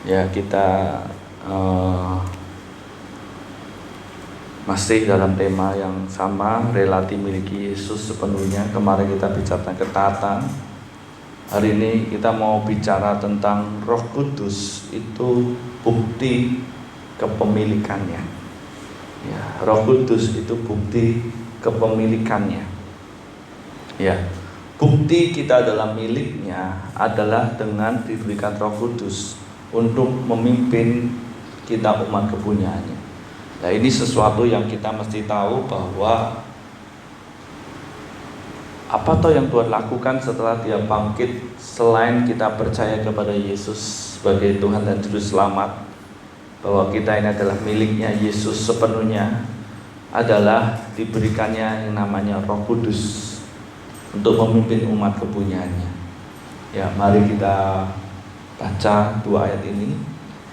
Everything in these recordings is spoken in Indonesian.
Ya, kita masih dalam tema yang sama, rela dimiliki Yesus sepenuhnya. Kemarin kita bicara ketaatan. Hari ini kita mau bicara tentang Roh Kudus, itu bukti kepemilikannya. Ya, Roh Kudus itu bukti kepemilikannya. Ya, bukti kita dalam miliknya adalah dengan diberikan Roh Kudus untuk memimpin kita umat kepunyaannya. Nah, ini sesuatu yang kita mesti tahu bahwa apa toh yang Tuhan lakukan setelah Dia bangkit, selain kita percaya kepada Yesus sebagai Tuhan dan Juru Selamat, bahwa kita ini adalah miliknya Yesus sepenuhnya, adalah diberikannya yang namanya Roh Kudus untuk memimpin umat kepunyaannya. Ya, mari kita baca dua ayat ini.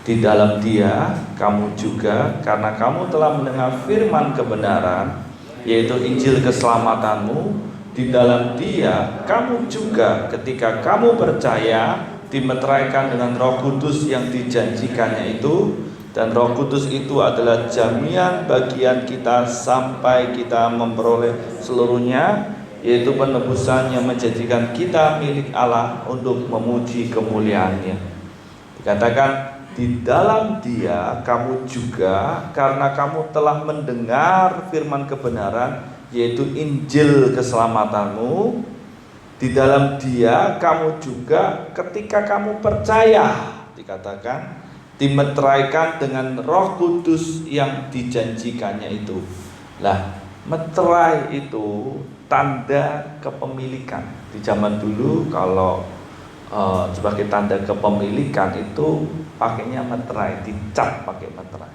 Di dalam Dia kamu juga, karena kamu telah mendengar firman kebenaran, yaitu Injil keselamatanmu. Di dalam Dia kamu juga, ketika kamu percaya, dimeteraikan dengan Roh Kudus yang dijanjikannya itu. Dan Roh Kudus itu adalah jaminan bagian kita sampai kita memperoleh seluruhnya, yaitu penebusan yang menjadikan kita milik Allah untuk memuji kemuliaan-Nya. Dikatakan di dalam Dia kamu juga, karena kamu telah mendengar firman kebenaran, yaitu Injil keselamatanmu. Di dalam Dia kamu juga, ketika kamu percaya, dikatakan dimeteraikan dengan Roh Kudus yang dijanjikannya itu. Lah, meterai itu tanda kepemilikan. Di zaman dulu kalau sebagai tanda kepemilikan itu pakainya meterai, dicap pakai meterai.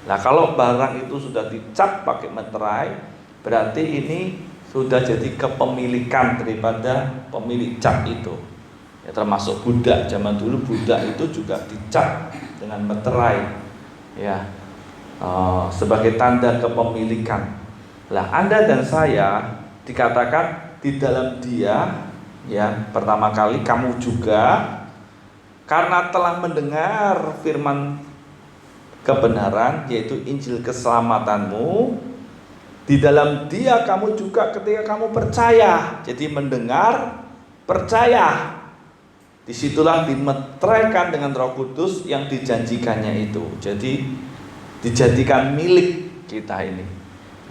Nah, kalau barang itu sudah dicap pakai meterai, berarti ini sudah jadi kepemilikan daripada pemilik cap itu. Ya, termasuk budak zaman dulu, budak itu juga dicap dengan meterai, ya, sebagai tanda kepemilikan. Lah, Anda dan saya dikatakan di dalam Dia, ya, pertama kali kamu juga, karena telah mendengar firman kebenaran, yaitu Injil keselamatanmu. Di dalam Dia kamu juga ketika kamu percaya. Jadi mendengar, percaya. Disitulah dimeteraikan dengan Roh Kudus yang dijanjikannya itu. Jadi dijadikan milik kita ini.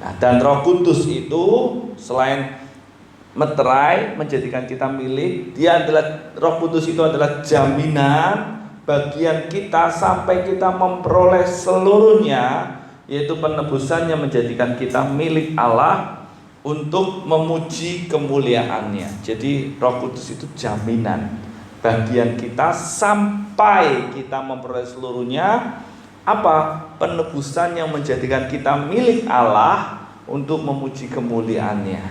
Nah, dan Roh Kudus itu selain meterai menjadikan kita milik, Dia adalah, Roh Kudus itu adalah jaminan bagian kita sampai kita memperoleh seluruhnya, yaitu penebusan yang menjadikan kita milik Allah untuk memuji kemuliaan-Nya. Jadi Roh Kudus itu jaminan bagian kita sampai kita memperoleh seluruhnya. Apa? Penebusan yang menjadikan kita milik Allah untuk memuji kemuliaan-Nya.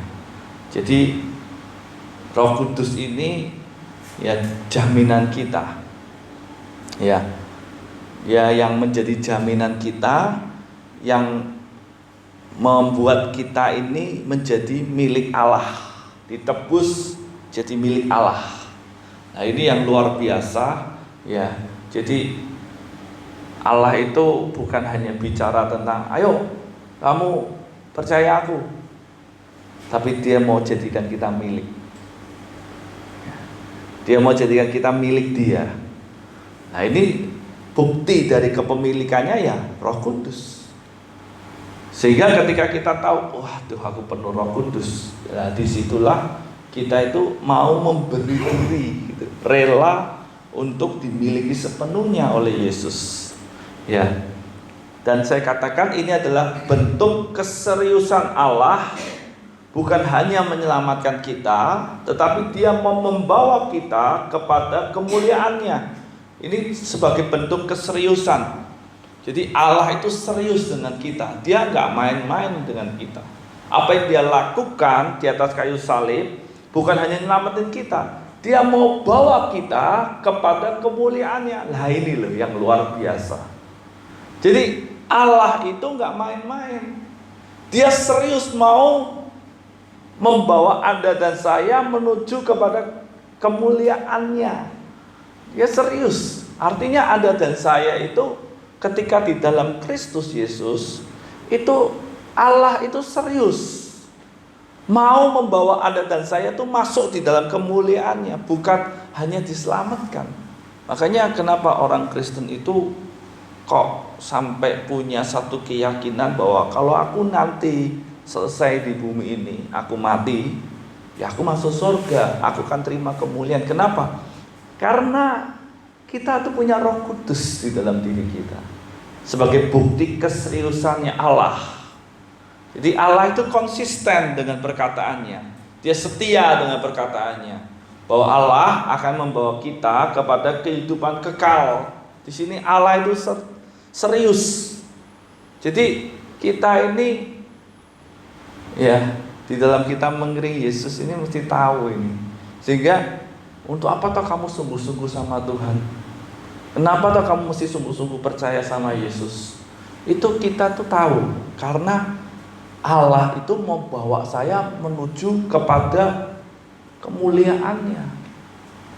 Jadi Roh Kudus ini ya jaminan kita. Ya, yang menjadi jaminan kita, yang membuat kita ini menjadi milik Allah, ditebus jadi milik Allah. Nah, ini yang luar biasa, ya. Jadi Allah itu bukan hanya bicara tentang ayo kamu percaya aku, tapi Dia mau jadikan kita milik. Dia mau jadikan kita milik Dia. Nah, ini bukti dari kepemilikannya ya Roh Kudus. Sehingga ketika kita tahu, wah tuh aku penuh Roh Kudus, nah, disitulah kita itu mau memberi diri, gitu, rela untuk dimiliki sepenuhnya oleh Yesus. Ya, dan saya katakan ini adalah bentuk keseriusan Allah, bukan hanya menyelamatkan kita, tetapi Dia mau membawa kita kepada kemuliaan-Nya. Ini sebagai bentuk keseriusan. Jadi Allah itu serius dengan kita. Dia nggak main-main dengan kita. Apa yang Dia lakukan di atas kayu salib bukan hanya nyelamatin kita, Dia mau bawa kita kepada kemuliaan-Nya. Nah, ini loh yang luar biasa. Jadi Allah itu nggak main-main. Dia serius mau membawa Anda dan saya menuju kepada kemuliaan-Nya. Dia serius. Artinya Anda dan saya itu ketika di dalam Kristus Yesus, itu Allah itu serius. Mau membawa Anda dan saya itu masuk di dalam kemuliaannya, bukan hanya diselamatkan. Makanya kenapa orang Kristen itu kok sampai punya satu keyakinan bahwa kalau aku nanti selesai di bumi ini, aku mati, ya aku masuk surga, aku akan terima kemuliaan. Kenapa? Karena kita tuh punya Roh Kudus di dalam diri kita sebagai bukti keseriusannya Allah. Jadi Allah itu konsisten dengan perkataannya. Dia setia dengan perkataannya bahwa Allah akan membawa kita kepada kehidupan kekal. Di sini Allah itu serius. Jadi kita ini ya di dalam kita mengiring Yesus ini mesti tahu ini. Sehingga untuk apa toh kamu sungguh-sungguh sama Tuhan? Kenapa toh kamu mesti sungguh-sungguh percaya sama Yesus? Itu kita tuh tahu karena Allah itu mau bawa saya menuju kepada kemuliaannya.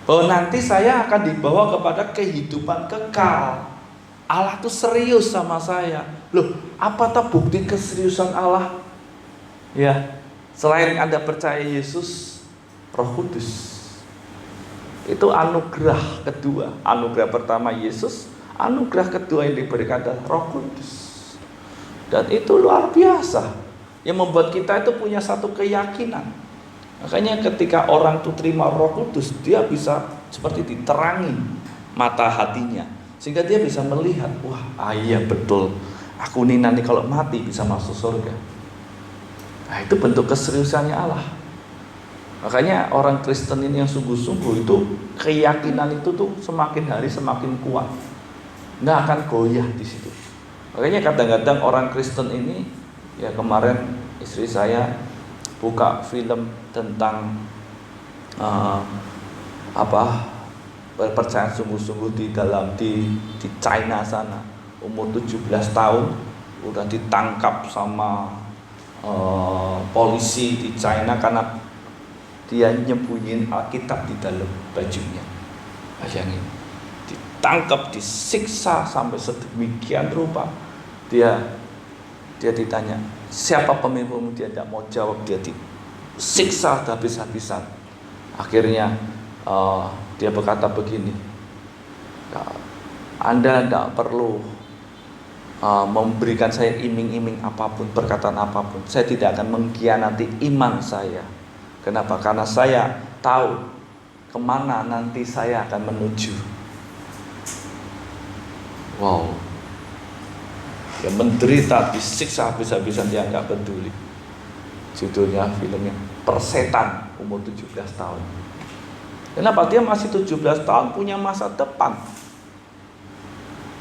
Bahwa nanti saya akan dibawa kepada kehidupan kekal. Allah tuh serius sama saya. Loh, apa tuh bukti keseriusan Allah? Ya, selain Anda percaya Yesus, Roh Kudus. Itu anugerah kedua. Anugerah pertama Yesus, anugerah kedua yang diberikan adalah Roh Kudus. Dan itu luar biasa. Yang membuat kita itu punya satu keyakinan. Makanya ketika orang itu terima Roh Kudus, dia bisa seperti diterangi mata hatinya, sehingga dia bisa melihat, wah iya betul, aku ini nanti kalau mati bisa masuk surga. Nah itu bentuk keseriusannya Allah. Makanya orang Kristen ini yang sungguh-sungguh itu keyakinan itu tuh semakin hari semakin kuat, nggak akan goyah di situ. Makanya kadang-kadang orang Kristen ini, ya kemarin istri saya buka film tentang perpecahan sungguh-sungguh di China sana. Umur 17 tahun udah ditangkap sama polisi di China karena dia nyembunyiin Alkitab di dalam bajunya. Bayangin, ditangkap, disiksa sampai sedemikian rupa. Dia ditanya, siapa pemimpinmu? Dia tidak mau jawab, dia disiksa habis-habisan. Akhirnya dia berkata begini, Anda tidak perlu memberikan saya iming-iming apapun, perkataan apapun. Saya tidak akan mengkhianati iman saya. Kenapa? Karena saya tahu kemana nanti saya akan menuju. Wow. Ya menderita, disiksa habis-habisan, dia nggak peduli. Judulnya filmnya Persetan, umur 17 tahun. Kenapa? Dia masih 17 tahun, punya masa depan.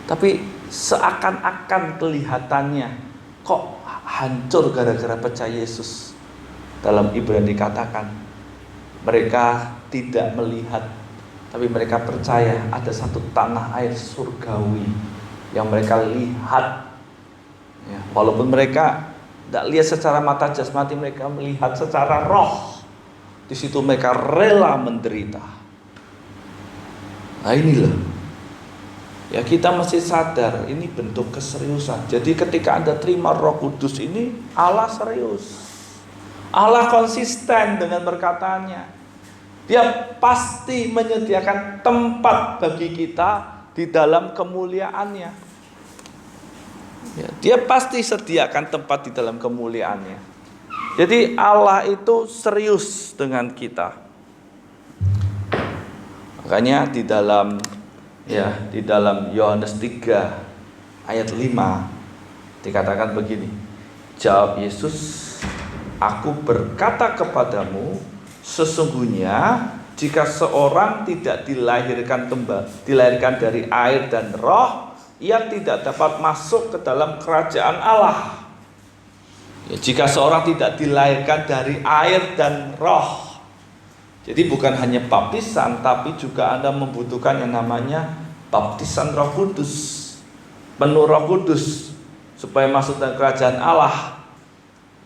Tapi seakan-akan kelihatannya kok hancur gara-gara percaya Yesus. Dalam Ibrani dikatakan mereka tidak melihat, tapi mereka percaya ada satu tanah air surgawi yang mereka lihat. Ya, walaupun mereka tidak lihat secara mata jasmani, mereka melihat secara roh. Di situ mereka rela menderita. Nah inilah, ya kita mesti sadar ini bentuk keseriusan. Jadi ketika Anda terima Roh Kudus ini, Allah serius. Allah konsisten dengan perkataannya. Dia pasti menyediakan tempat bagi kita di dalam kemuliaannya. Ya, dia pasti sediakan tempat di dalam kemuliaannya. Jadi Allah itu serius dengan kita. Makanya di dalam Yohanes 3 ayat 5 dikatakan begini. Jawab Yesus, Aku berkata kepadamu, sesungguhnya jika seorang tidak dilahirkan dari air dan roh, ia tidak dapat masuk ke dalam kerajaan Allah. Ya, jika seorang tidak dilahirkan dari air dan roh, jadi bukan hanya baptisan, tapi juga Anda membutuhkan yang namanya baptisan Roh Kudus, penuh Roh Kudus, supaya masuk dalam kerajaan Allah.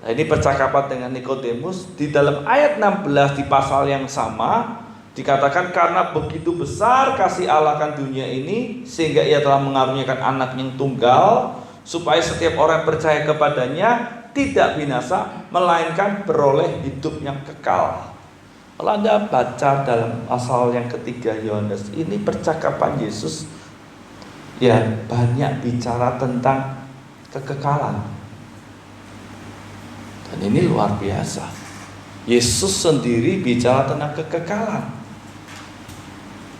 Nah, ini percakapan dengan Nikodemus di dalam ayat 16 di pasal yang sama. Dikatakan karena begitu besar kasih Allah akan dunia ini, sehingga ia telah mengaruniakan anak yang tunggal, supaya setiap orang percaya kepadanya tidak binasa, melainkan beroleh hidup yang kekal. Kalau Anda baca dalam pasal yang ketiga Yohanes, ini percakapan Yesus ya banyak bicara tentang kekekalan. Dan ini luar biasa. Yesus sendiri bicara tentang kekekalan.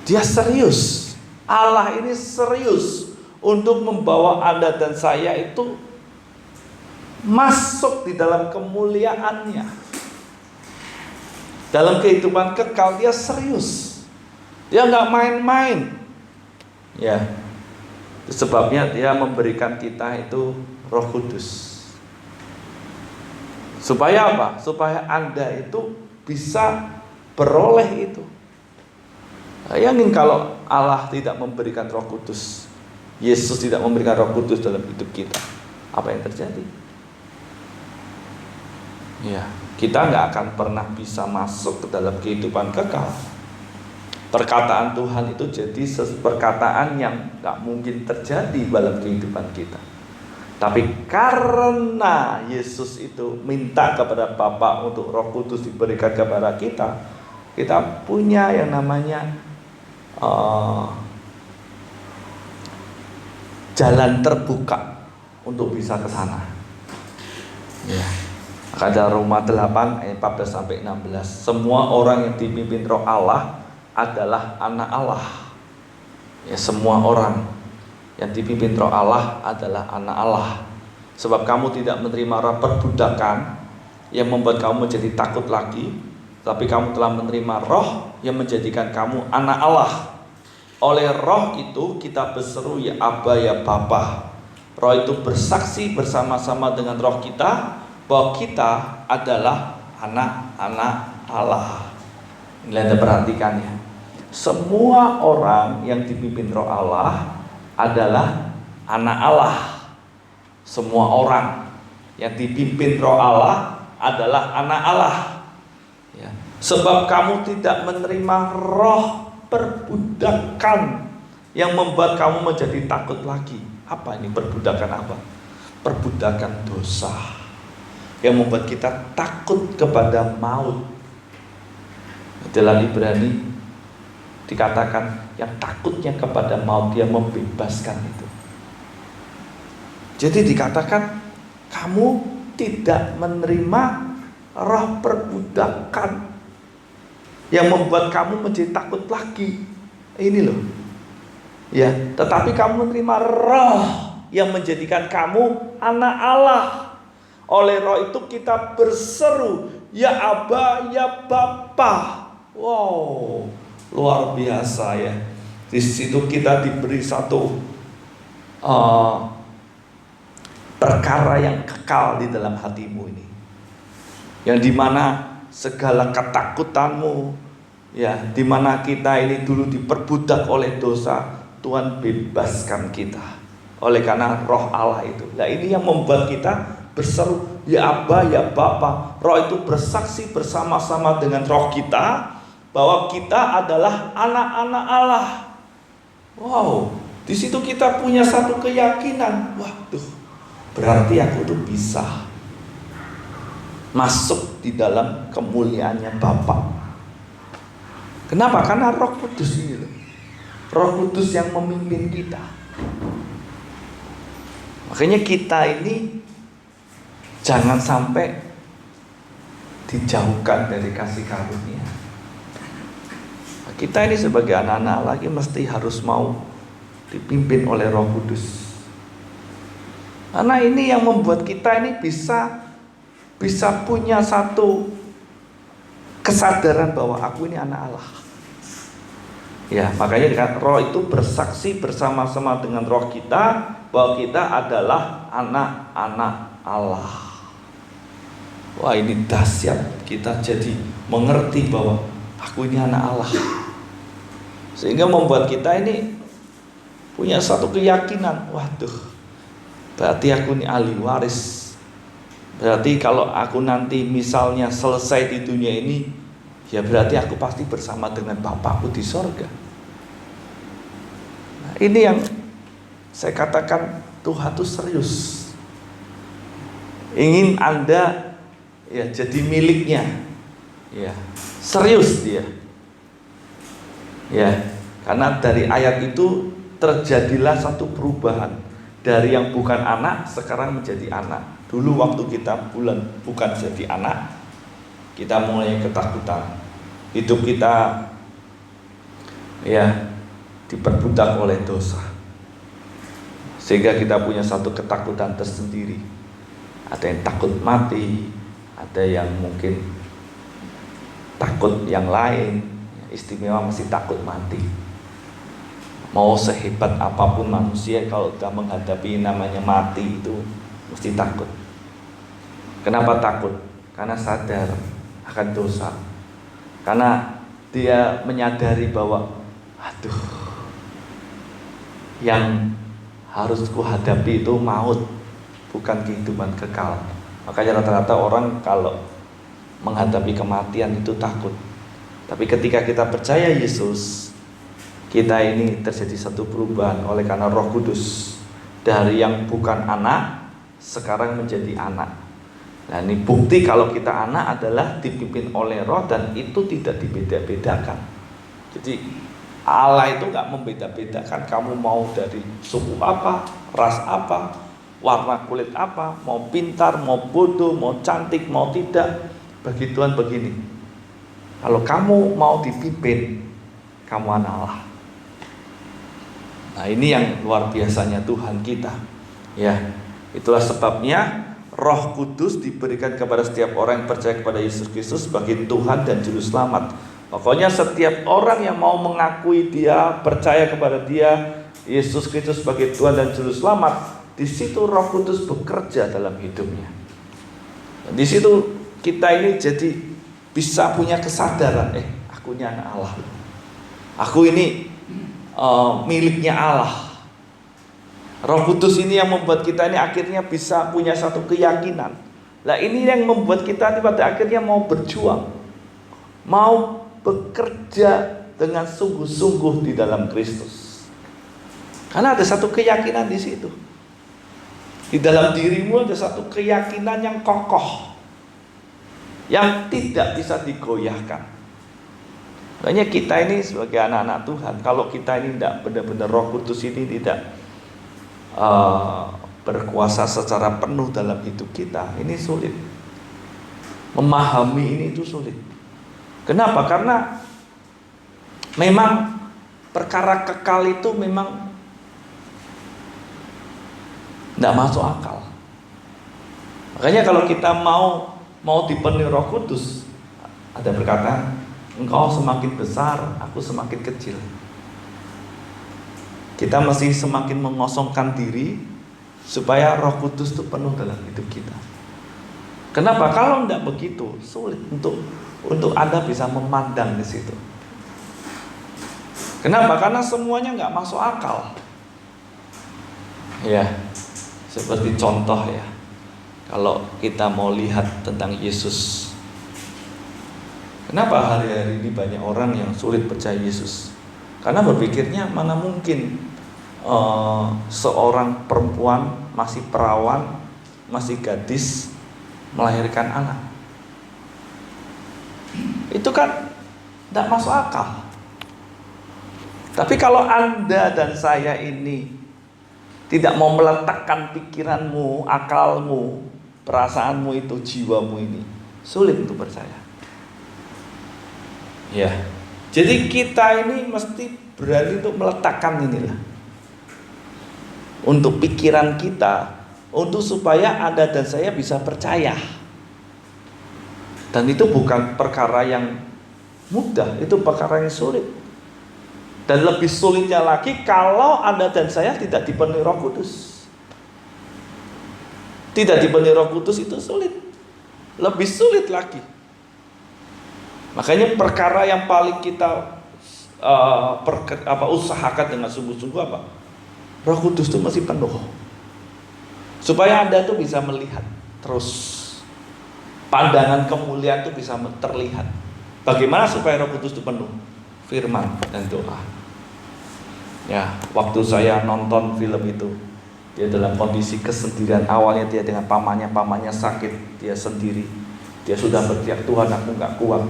Dia serius. Allah ini serius untuk membawa Anda dan saya itu masuk di dalam kemuliaannya. Dalam kehidupan kekal dia serius. Dia nggak main-main. Ya. Sebabnya dia memberikan kita itu Roh Kudus. Supaya apa? Supaya Anda itu bisa beroleh itu. Bayangin kalau Allah tidak memberikan Roh Kudus, Yesus tidak memberikan Roh Kudus dalam hidup kita, apa yang terjadi? Ya, kita nggak akan pernah bisa masuk ke dalam kehidupan kekal. Perkataan Tuhan itu jadi perkataan yang nggak mungkin terjadi dalam kehidupan kita. Tapi karena Yesus itu minta kepada Bapa untuk Roh Kudus diberikan kepada kita, kita punya yang namanya jalan terbuka untuk bisa ke sana. Ya. Maka Roma 8 ayat 14 sampai 16, semua orang yang dipimpin Roh Allah adalah anak Allah. Ya, semua orang yang dipimpin Roh Allah adalah anak Allah. Sebab kamu tidak menerima roh perbudakan yang membuat kamu menjadi takut lagi, tapi kamu telah menerima Roh yang menjadikan kamu anak Allah. Oleh Roh itu kita berseru ya Aba ya Bapa. Roh itu bersaksi bersama-sama dengan roh kita bahwa kita adalah anak-anak Allah. Ini Anda perhatikan ya. Semua orang yang dipimpin Roh Allah adalah anak Allah. Semua orang yang dipimpin Roh Allah adalah anak Allah. Ya. Sebab kamu tidak menerima roh perbudakan yang membuat kamu menjadi takut lagi. Apa ini perbudakan apa? Perbudakan dosa yang membuat kita takut kepada maut. Dalam Ibrani dikatakan yang takutnya kepada maut dia membebaskan itu. Jadi dikatakan kamu tidak menerima roh perbudakan yang membuat kamu menjadi takut lagi. Ini loh. Ya, tetapi kamu menerima roh yang menjadikan kamu anak Allah. Oleh roh itu kita berseru, ya Aba, ya Bapa. Wow, luar biasa ya. Di situ kita diberi satu perkara yang kekal di dalam hatimu ini, yang dimana segala ketakutanmu, ya, dimana kita ini dulu diperbudak oleh dosa, Tuhan bebaskan kita oleh karena Roh Allah itu. Nah ini yang membuat kita berseru, ya Aba, ya Bapa. Roh itu bersaksi bersama-sama dengan roh kita bahwa kita adalah anak-anak Allah. Wow, di situ kita punya satu keyakinan. Waduh, berarti aku tuh bisa masuk di dalam kemuliaannya Bapa. Kenapa? Karena Roh Kudus ini loh. Roh Kudus yang memimpin kita. Makanya kita ini jangan sampai dijauhkan dari kasih karunia. Kita ini sebagai anak-anak lagi mesti harus mau dipimpin oleh Roh Kudus. Karena ini yang membuat kita ini bisa punya satu kesadaran bahwa aku ini anak Allah. Ya, makanya dengan roh itu bersaksi bersama-sama dengan roh kita bahwa kita adalah anak-anak Allah. Wah, ini dahsyat. Kita jadi mengerti bahwa aku ini anak Allah. Sehingga membuat kita ini punya satu keyakinan, waduh, berarti aku ini ahli waris. Berarti kalau aku nanti misalnya selesai di dunia ini, ya berarti aku pasti bersama dengan Bapakku di sorga. Nah, ini yang saya katakan Tuhan itu serius. Ingin Anda ya jadi miliknya. Ya, serius dia. Ya, karena dari ayat itu terjadilah satu perubahan. Dari yang bukan anak sekarang menjadi anak. Dulu waktu kita bukan jadi anak, kita mulai ketakutan. Hidup kita ya diperbudak oleh dosa, sehingga kita punya satu ketakutan tersendiri. Ada yang takut mati, ada yang mungkin takut yang lain. Istimewa masih takut mati. Mau sehebat apapun manusia, kalau sudah menghadapi namanya mati itu mesti takut. Kenapa takut? Karena sadar akan dosa. Karena dia menyadari bahwa aduh, yang harus kuhadapi itu maut, bukan kehidupan kekal. Makanya rata-rata orang kalau menghadapi kematian itu takut. Tapi ketika kita percaya Yesus, kita ini terjadi satu perubahan oleh karena Roh Kudus. Dari yang bukan anak sekarang menjadi anak. Nah, ini bukti kalau kita anak adalah dipimpin oleh Roh, dan itu tidak dibeda-bedakan. Jadi Allah itu nggak membeda-bedakan kamu mau dari suku apa, ras apa, warna kulit apa, mau pintar, mau bodoh, mau cantik, mau tidak. Bagi Tuhan begini, kalau kamu mau dipimpin, kamu anak Allah. Nah, ini yang luar biasanya Tuhan kita. Ya, itulah sebabnya Roh Kudus diberikan kepada setiap orang yang percaya kepada Yesus Kristus sebagai Tuhan dan Juru Selamat. Pokoknya setiap orang yang mau mengakui dia, percaya kepada dia, Yesus Kristus sebagai Tuhan dan Juru Selamat, di situ Roh Kudus bekerja dalam hidupnya. Dan di situ kita ini jadi bisa punya kesadaran, aku ini anak Allah. Aku ini miliknya Allah. Roh Kudus ini yang membuat kita ini akhirnya bisa punya satu keyakinan. Nah, ini yang membuat kita ini pada akhirnya mau berjuang, mau bekerja dengan sungguh-sungguh di dalam Kristus. Karena ada satu keyakinan di situ. Di dalam dirimu ada satu keyakinan yang kokoh, yang tidak bisa digoyahkan. Makanya kita ini sebagai anak-anak Tuhan, kalau kita ini tidak benar-benar Roh Kudus ini tidak berkuasa secara penuh dalam hidup kita, ini sulit. Memahami ini itu sulit. Kenapa? Karena memang perkara kekal itu memang tidak masuk akal. Makanya kalau kita mau dipenuhi Roh Kudus, ada perkataan, engkau semakin besar, aku semakin kecil. Kita mesti semakin mengosongkan diri supaya Roh Kudus itu penuh dalam hidup kita. Kenapa? Kalau tidak begitu, sulit untuk Anda bisa memandang di situ. Kenapa? Karena semuanya nggak masuk akal. Ya, seperti contoh ya, kalau kita mau lihat tentang Yesus. Kenapa hari-hari ini banyak orang yang sulit percaya Yesus? Karena berpikirnya mana mungkin seorang perempuan masih perawan, masih gadis melahirkan anak. Itu kan tidak masuk akal. Tapi kalau Anda dan saya ini tidak mau meletakkan pikiranmu, akalmu, perasaanmu itu, jiwamu ini, sulit untuk percaya. Ya, jadi kita ini mesti berani untuk meletakkan inilah, untuk pikiran kita, untuk supaya Anda dan saya bisa percaya. Dan itu bukan perkara yang mudah, itu perkara yang sulit. Dan lebih sulitnya lagi kalau Anda dan saya tidak dipenuhi Roh Kudus. Tidak dipenuhi Roh Kudus itu sulit. Lebih sulit lagi. Makanya perkara yang paling kita usahakan dengan sungguh-sungguh apa? Roh Kudus itu masih penuh, supaya Anda tuh bisa melihat terus, pandangan kemuliaan itu bisa terlihat. Bagaimana supaya Roh Kudus itu penuh? Firman dan doa. Ya, waktu saya nonton film itu, dia dalam kondisi kesendirian. Awalnya dia dengan pamannya sakit, dia sendiri. Dia sudah berteriak, Tuhan aku gak kuat.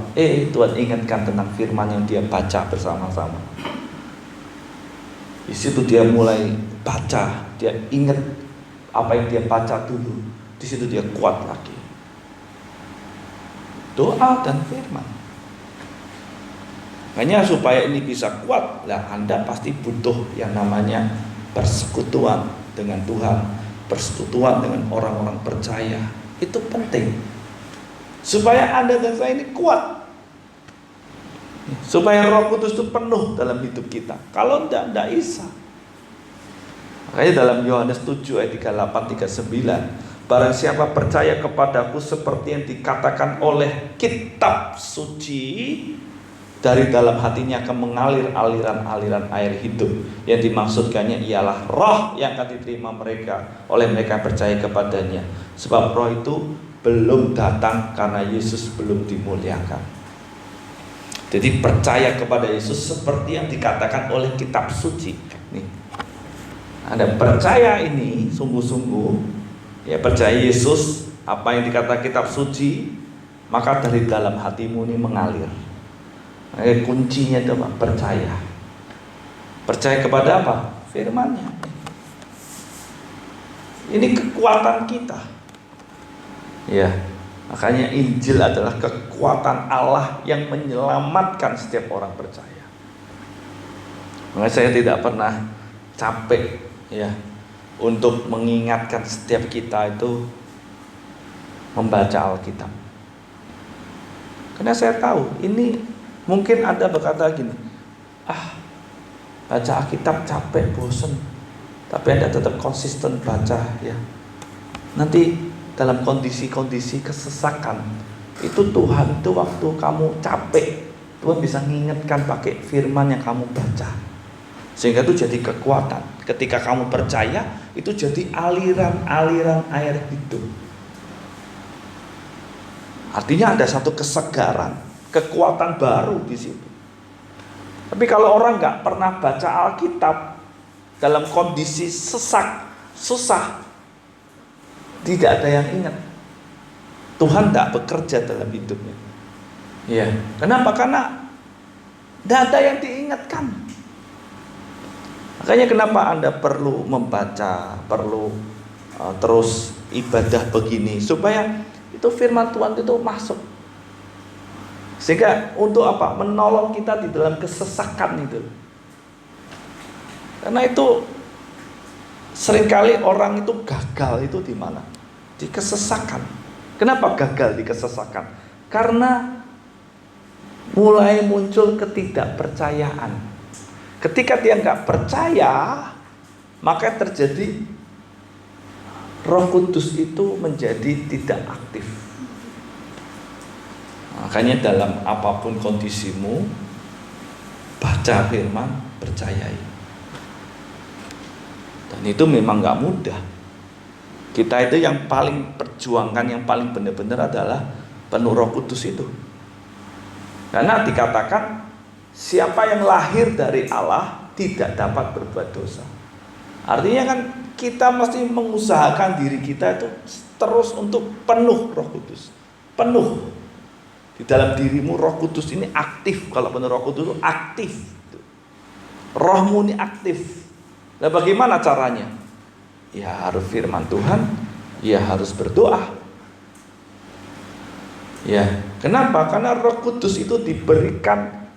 Tuhan ingatkan tentang firman yang dia baca bersama-sama. Di situ dia mulai baca, dia ingat apa yang dia baca dulu. Di situ dia kuat lagi. Doa dan firman. Hanya supaya ini bisa kuat, Anda pasti butuh yang namanya persekutuan dengan Tuhan, persekutuan dengan orang-orang percaya. Itu penting. Supaya Anda dan saya ini kuat. Supaya Roh Kudus itu penuh dalam hidup kita. Kalau tidak bisa. Makanya dalam Yohanes 7 ayat 38-39, barang siapa percaya kepadaku seperti yang dikatakan oleh kitab suci, dari dalam hatinya akan mengalir aliran-aliran air hidup. Yang dimaksudkannya ialah roh yang akan diterima mereka oleh mereka percaya kepadanya. Sebab roh itu belum datang karena Yesus belum dimuliakan. Jadi percaya kepada Yesus seperti yang dikatakan oleh kitab suci. Nih, Anda percaya ini sungguh-sungguh, ya percaya Yesus, apa yang dikatakan kitab suci, maka dari dalam hatimu ini mengalir. Kuncinya itu apa? Percaya. Percaya kepada apa? Firman-Nya. Ini kekuatan kita. Ya, makanya Injil adalah kekuatan Allah yang menyelamatkan setiap orang percaya. Makanya saya tidak pernah capek ya untuk mengingatkan setiap kita itu membaca Alkitab. Karena saya tahu ini mungkin Anda berkata gini, baca Alkitab capek, bosan. Tapi Anda tetap konsisten baca ya. Nanti dalam kondisi-kondisi kesesakan itu Tuhan itu waktu kamu capek, Tuhan bisa mengingatkan pakai firman yang kamu baca. Sehingga itu jadi kekuatan. Ketika kamu percaya, itu jadi aliran-aliran air hidup. Artinya ada satu kesegaran, kekuatan baru di situ. Tapi kalau orang nggak pernah baca Alkitab dalam kondisi sesak, susah, tidak ada yang ingat. Tuhan tidak bekerja dalam hidupnya. Iya. Kenapa? Karena tidak ada yang diingatkan. Makanya kenapa Anda perlu membaca, perlu terus ibadah begini, supaya itu firman Tuhan itu masuk. Sehingga untuk apa? Menolong kita di dalam kesesakan itu. Karena itu seringkali orang itu gagal itu di mana? Di kesesakan. Kenapa gagal di kesesakan? Karena mulai muncul ketidakpercayaan. Ketika dia nggak percaya, maka terjadi Roh Kudus itu menjadi tidak aktif. Makanya dalam apapun kondisimu, baca firman, percayai. Dan itu memang gak mudah. Kita itu yang paling perjuangkan, yang paling benar-benar adalah penuh Roh Kudus itu. Karena dikatakan siapa yang lahir dari Allah tidak dapat berbuat dosa. Artinya kan kita mesti mengusahakan diri kita itu terus untuk penuh Roh Kudus. Penuh. Di dalam dirimu Roh Kudus ini aktif. Kalau penuh Roh Kudus itu aktif. Rohmu ini aktif. Nah, bagaimana caranya? Ya harus firman Tuhan, ya harus berdoa. Ya, kenapa? Karena Roh Kudus itu diberikan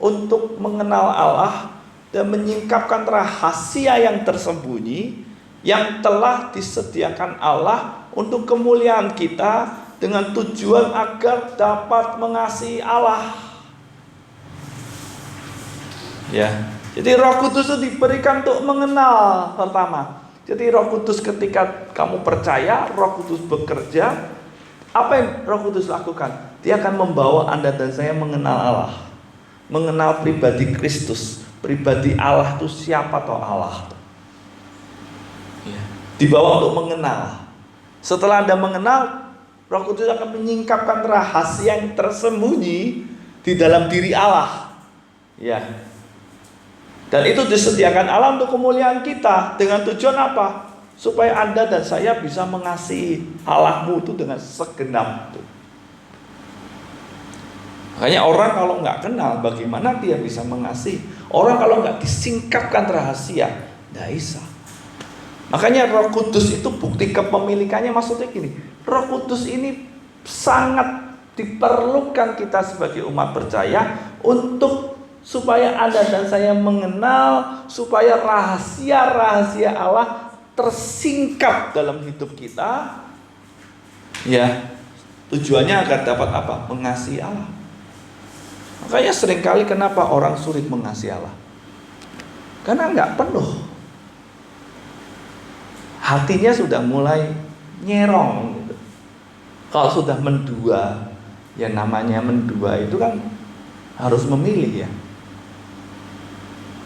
untuk mengenal Allah dan menyingkapkan rahasia yang tersembunyi yang telah disediakan Allah untuk kemuliaan kita dengan tujuan agar dapat mengasihi Allah. Ya. Jadi Roh Kudus itu diberikan untuk mengenal pertama. Jadi Roh Kudus ketika kamu percaya, Roh Kudus bekerja. Apa yang Roh Kudus lakukan? Dia akan membawa Anda dan saya mengenal Allah. Mengenal pribadi Kristus. Pribadi Allah itu siapa toh Allah? Ya. Dibawa untuk mengenal. Setelah Anda mengenal, Roh Kudus akan menyingkapkan rahasia yang tersembunyi di dalam diri Allah. Ya. Dan itu disediakan Allah untuk kemuliaan kita. Dengan tujuan apa? Supaya Anda dan saya bisa mengasihi Allahmu itu dengan segenap. Makanya orang kalau nggak kenal, bagaimana dia bisa mengasihi? Orang kalau nggak disingkapkan rahasia, nggak bisa. Makanya Roh Kudus itu bukti kepemilikannya, maksudnya gini, Roh Kudus ini sangat diperlukan kita sebagai umat percaya untuk supaya Anda dan saya mengenal, supaya rahasia-rahasia Allah tersingkap dalam hidup kita. Ya, tujuannya agar dapat apa? Mengasihi Allah. Makanya seringkali kenapa orang sulit mengasihi Allah? Karena nggak penuh. Hatinya sudah mulai nyerong gitu. Kalau sudah mendua, ya namanya mendua itu kan harus memilih ya.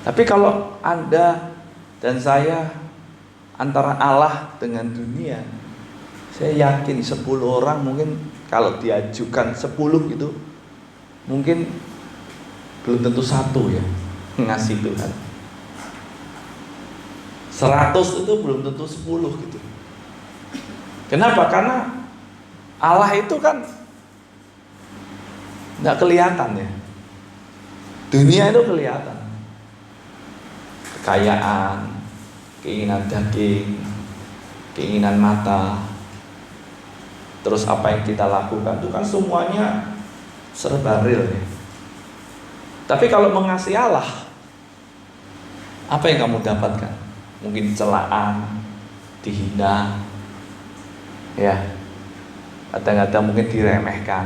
Tapi kalau Anda dan saya antara Allah dengan dunia, saya yakin 10 orang mungkin kalau diajukan 10 gitu, mungkin belum tentu satu ya ngasih Tuhan. 100 itu belum tentu 10 gitu. Kenapa? Karena Allah itu kan nggak kelihatan ya. Dunia itu kelihatan. Kekayaan, keinginan daging, keinginan mata. Terus apa yang kita lakukan itu kan semuanya serba real ya. Tapi kalau mengasihi Allah, apa yang kamu dapatkan? Mungkin celaan, dihina, ya, kadang-kadang mungkin diremehkan,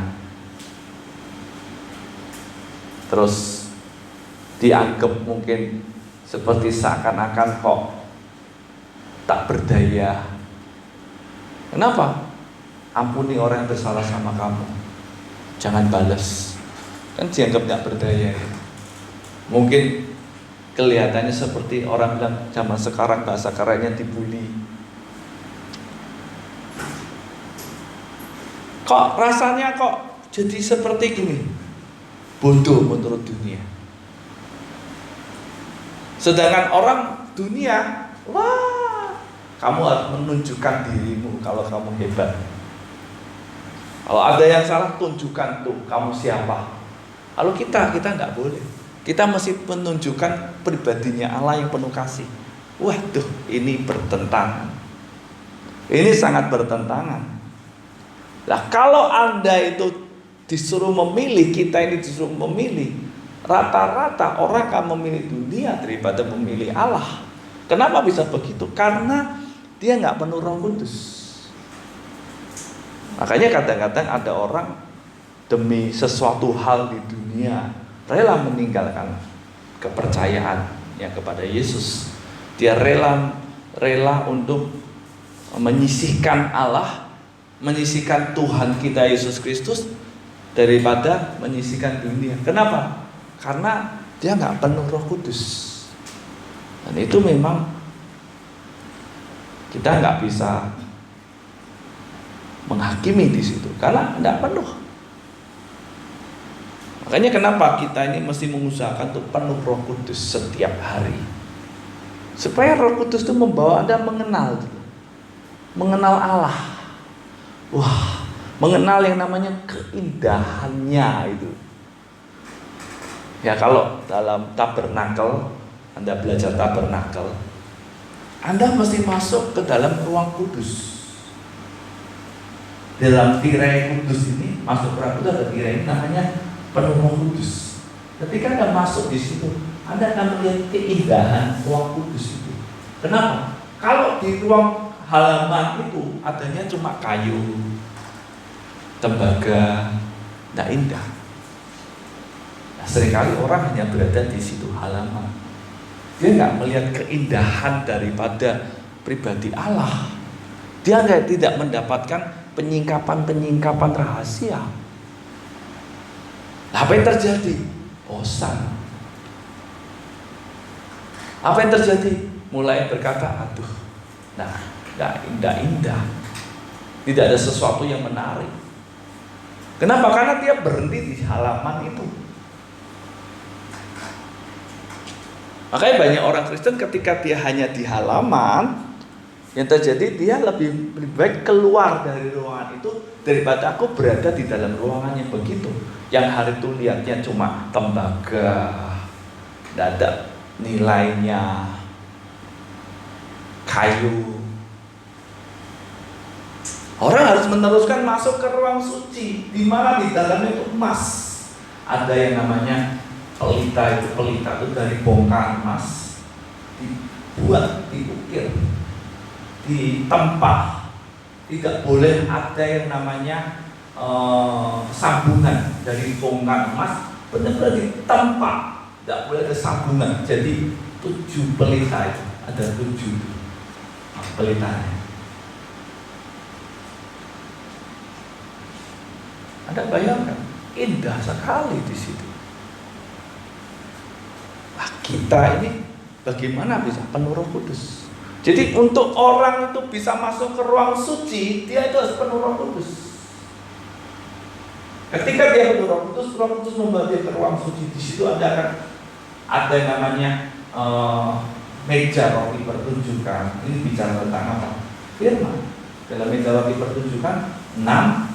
terus dianggap mungkin seperti seakan-akan kok tak berdaya. Kenapa? Ampuni orang yang bersalah sama kamu, jangan balas, kan dianggap tak berdaya. Mungkin kelihatannya seperti orang bilang zaman sekarang bahasa kerennya dibully. Kok rasanya kok jadi seperti gini? Bodoh menurut dunia. Sedangkan orang dunia, wah, kamu harus menunjukkan dirimu kalau kamu hebat. Kalau ada yang salah, tunjukkan tuh kamu siapa. Kalau kita nggak boleh. Kita mesti menunjukkan pribadinya Allah yang penuh kasih. Waduh, ini bertentangan. Ini sangat bertentangan. Nah, kalau Anda itu disuruh memilih, kita ini disuruh memilih, rata-rata orang akan memilih dunia daripada memilih Allah. Kenapa bisa begitu? Karena dia nggak penuh Roh Kudus. Makanya kadang-kadang ada orang demi sesuatu hal di dunia rela meninggalkan kepercayaannya kepada Yesus. Dia rela untuk menyisihkan Allah, menyisihkan Tuhan kita Yesus Kristus daripada menyisihkan dunia. Kenapa? Karena dia nggak penuh Roh Kudus. Dan itu memang kita nggak bisa menghakimi di situ karena nggak penuh. Makanya kenapa kita ini mesti mengusahakan untuk penuh Roh Kudus setiap hari, supaya Roh Kudus itu membawa Anda mengenal Allah. Wah, mengenal yang namanya keindahannya itu. Ya, kalau dalam tabernakel, Anda belajar tabernakel, Anda mesti masuk ke dalam ruang kudus. Dalam tirai kudus ini, masuk ruang kudus ada tirai ini namanya penuh Roh Kudus. Ketika Anda masuk di situ, Anda akan melihat keindahan ruang kudus itu. Kenapa? Kalau di ruang halaman itu adanya cuma kayu, tembaga, tidak indah. Nah, seringkali orang hanya berada di situ halaman. Dia nggak melihat keindahan daripada pribadi Allah. Dia tidak mendapatkan penyingkapan rahasia. Nah, apa yang terjadi? Bosan. Apa yang terjadi? Mulai berkata, aduh, nah, nggak indah. Tidak ada sesuatu yang menarik. Kenapa? Karena dia berhenti di halaman itu. Makanya banyak orang Kristen ketika dia hanya di halaman, yang terjadi dia lebih baik keluar dari ruangan itu daripada aku berada di dalam ruangan yang begitu. Yang hari itu lihatnya cuma tembaga, tidak ada nilainya, kayu. Orang harus meneruskan masuk ke ruang suci, di mana di dalamnya itu emas. Ada yang namanya pelita itu dari bongkahan emas, dibuat, diukir, ditempa. Tidak boleh ada yang namanya sambungan dari bongkahan emas, benar-benar ditempa. Tidak boleh ada sambungan. Jadi 7 pelita itu, ada 7 pelitanya. Anda bayangkan, indah sekali di situ. Nah, kita ini bagaimana bisa penuh Roh Kudus? Jadi untuk orang itu bisa masuk ke ruang suci, dia itu harus penuh Roh Kudus. Ketika dia penuh Roh Kudus membawa dia ke ruang suci. Di situ ada yang namanya meja roti pertunjukan. Ini bicara tentang apa? Firman. Dalam meja roti pertunjukan 6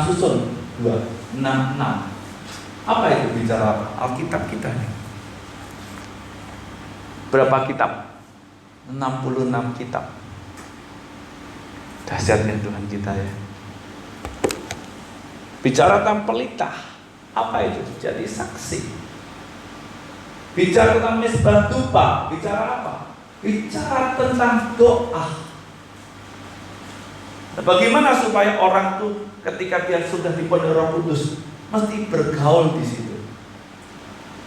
susun 2, 6. Apa itu bicara Alkitab kita nih? Berapa kitab? 66 kitab. Dahsyatnya Tuhan kita ya. Bicara tentang pelita, apa itu? Jadi saksi. Bicara tentang mezbah dupa, bicara apa? Bicara tentang doa. Nah, bagaimana supaya orang itu ketika dia sudah dipenuhi Roh Kudus mesti bergaul di situ?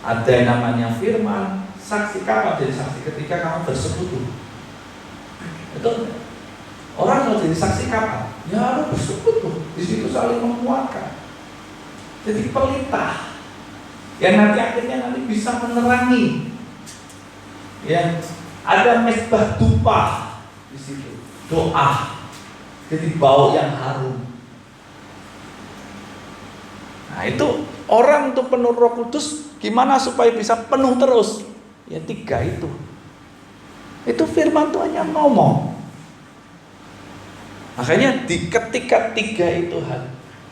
Ada yang namanya firman, saksi. Kapan jadi saksi? Ketika kamu bersekutu. Betul? Orang kalau jadi saksi kapan? Ya harus bersekutu. Di situ saling menguatkan. Jadi pelita yang akhirnya bisa menerangi. Ya, ada mezbah dupa di situ. Doa. Jadi bau yang harum. Nah itu orang untuk penuh Roh Kudus gimana supaya bisa penuh terus? Ya 3 itu. Itu firman Tuhan yang ngomong. Makanya ketika 3 itu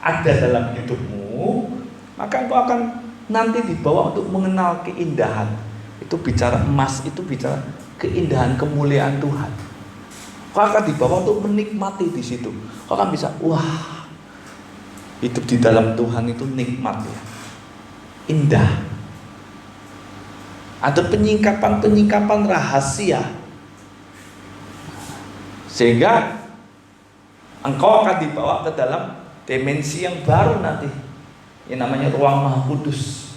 ada dalam hidupmu, maka engkau akan nanti dibawa untuk mengenal keindahan. Itu bicara emas, itu bicara keindahan kemuliaan Tuhan. Kau akan dibawa untuk menikmati di situ. Kau akan bisa, wah, hidup di dalam Tuhan itu nikmat ya, indah. Ada penyingkapan rahasia, sehingga engkau akan dibawa ke dalam dimensi yang baru nanti, yang namanya ruang Maha Kudus.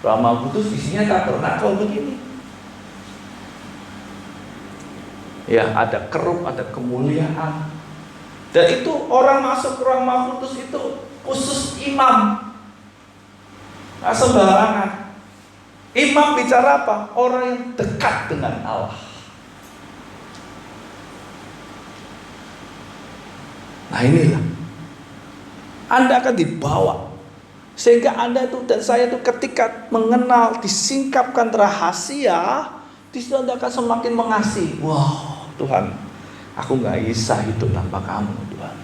Ruang Maha Kudus isinya tabernakel begini. Ya, ada kerup, ada kemuliaan. Dan itu orang masuk ke ruang Maha Kudus itu khusus imam. Nggak sembarangan. Imam bicara apa? Orang yang dekat dengan Allah. Nah inilah, Anda akan dibawa, sehingga Anda itu dan saya itu ketika mengenal, disingkapkan rahasia, di situ Anda akan semakin mengasihi. Wow, Tuhan, aku nggak bisa hidup tanpa kamu, Tuhan.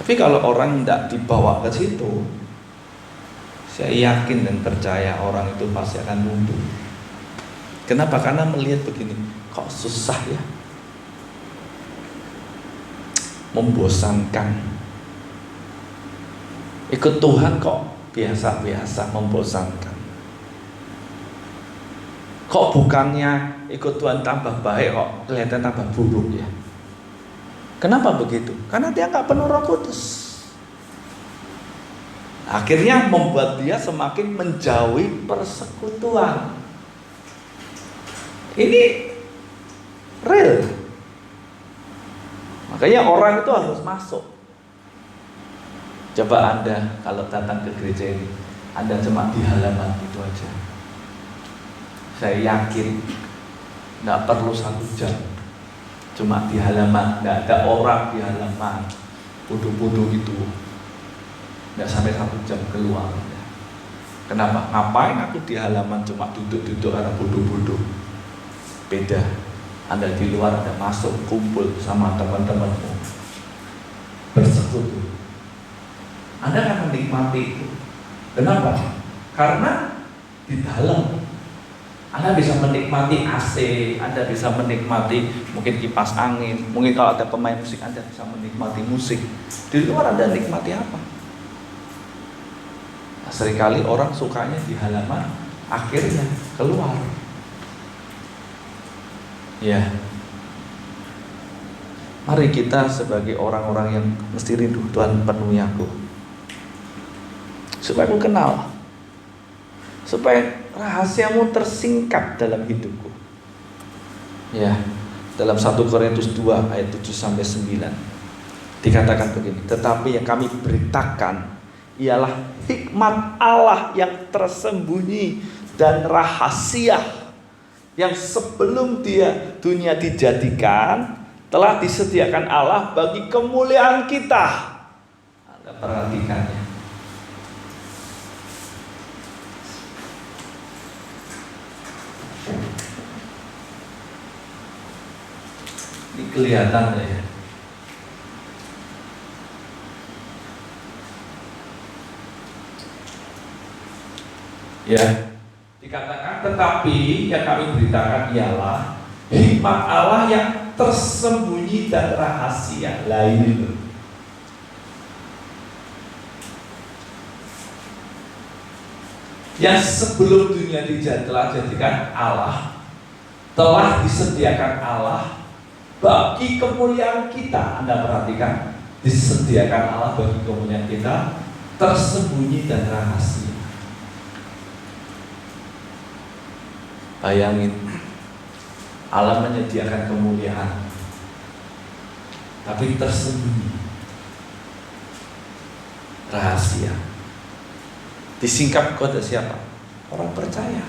Tapi kalau orang tidak dibawa ke situ, saya yakin dan percaya orang itu pasti akan mundur. Kenapa? Karena melihat begini, kok susah ya, membosankan. Ikut Tuhan kok biasa-biasa, membosankan. Kok bukannya ikut Tuhan tambah baik, kok kelihatan tambah buruk ya? Kenapa begitu? Karena dia nggak penuh Roh Kudus. Akhirnya membuat dia semakin menjauhi persekutuan. Ini real. Makanya orang itu harus masuk. Coba Anda kalau datang ke gereja ini, Anda cuma di halaman itu aja. Saya yakin nggak perlu 1 jam. Cuma di halaman, nggak ada orang di halaman. Bodoh-bodoh itu nggak sampai 1 jam keluar. Kenapa? Ngapain aku di halaman cuma duduk-duduk karena bodoh-bodoh? Beda. Anda di luar, Anda masuk, kumpul sama teman-temanmu, bersekutu. Anda akan menikmati itu. Kenapa? Karena di dalam Anda bisa menikmati AC, Anda bisa menikmati mungkin kipas angin, mungkin kalau ada pemain musik Anda bisa menikmati musik. Di luar Anda nikmati apa? Nah, seringkali orang sukanya di halaman, akhirnya keluar. Ya, mari kita sebagai orang-orang yang mesti rindu Tuhan penuhi aku, supaya aku kenal, supaya rahasiamu tersingkap dalam hidupku. Ya, dalam 1 Korintus 2 ayat 7-9 dikatakan begini, tetapi yang kami beritakan ialah hikmat Allah yang tersembunyi dan rahasia yang sebelum dunia dijadikan telah disediakan Allah bagi kemuliaan kita. Anda perhatikannya. Ini kelihatan ya. Ya, dikatakan tetapi yang kami beritakan ialah hikmat Allah yang tersembunyi dan rahasia. Lain itu. Yang sebelum dunia telah dijadikan Allah, telah disediakan Allah bagi kemuliaan kita. Anda perhatikan, disediakan Allah bagi kemuliaan kita, tersembunyi dan rahasia. Bayangin, Allah menyediakan kemuliaan, tapi tersembunyi, rahasia. Disingkap kepada siapa? Orang percaya.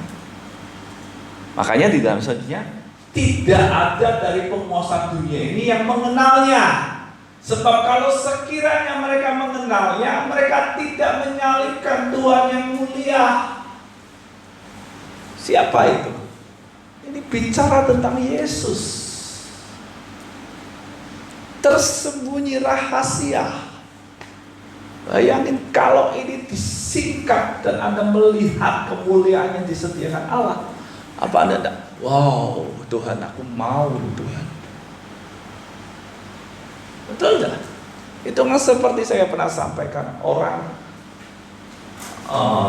Makanya di dalam selanjutnya, tidak ada dari penguasa dunia ini yang mengenalnya. Sebab kalau sekiranya mereka mengenalnya, mereka tidak menyalibkan Tuhan yang mulia. Siapa itu? Ini bicara tentang Yesus. Tersembunyi rahasia. Bayangin kalau ini disingkap dan Anda melihat kemuliaan yang disediakan Allah. Apa Anda tidak? Wow, Tuhan, aku mau Tuhan. Betul tidak? Itu kan seperti saya pernah sampaikan, orang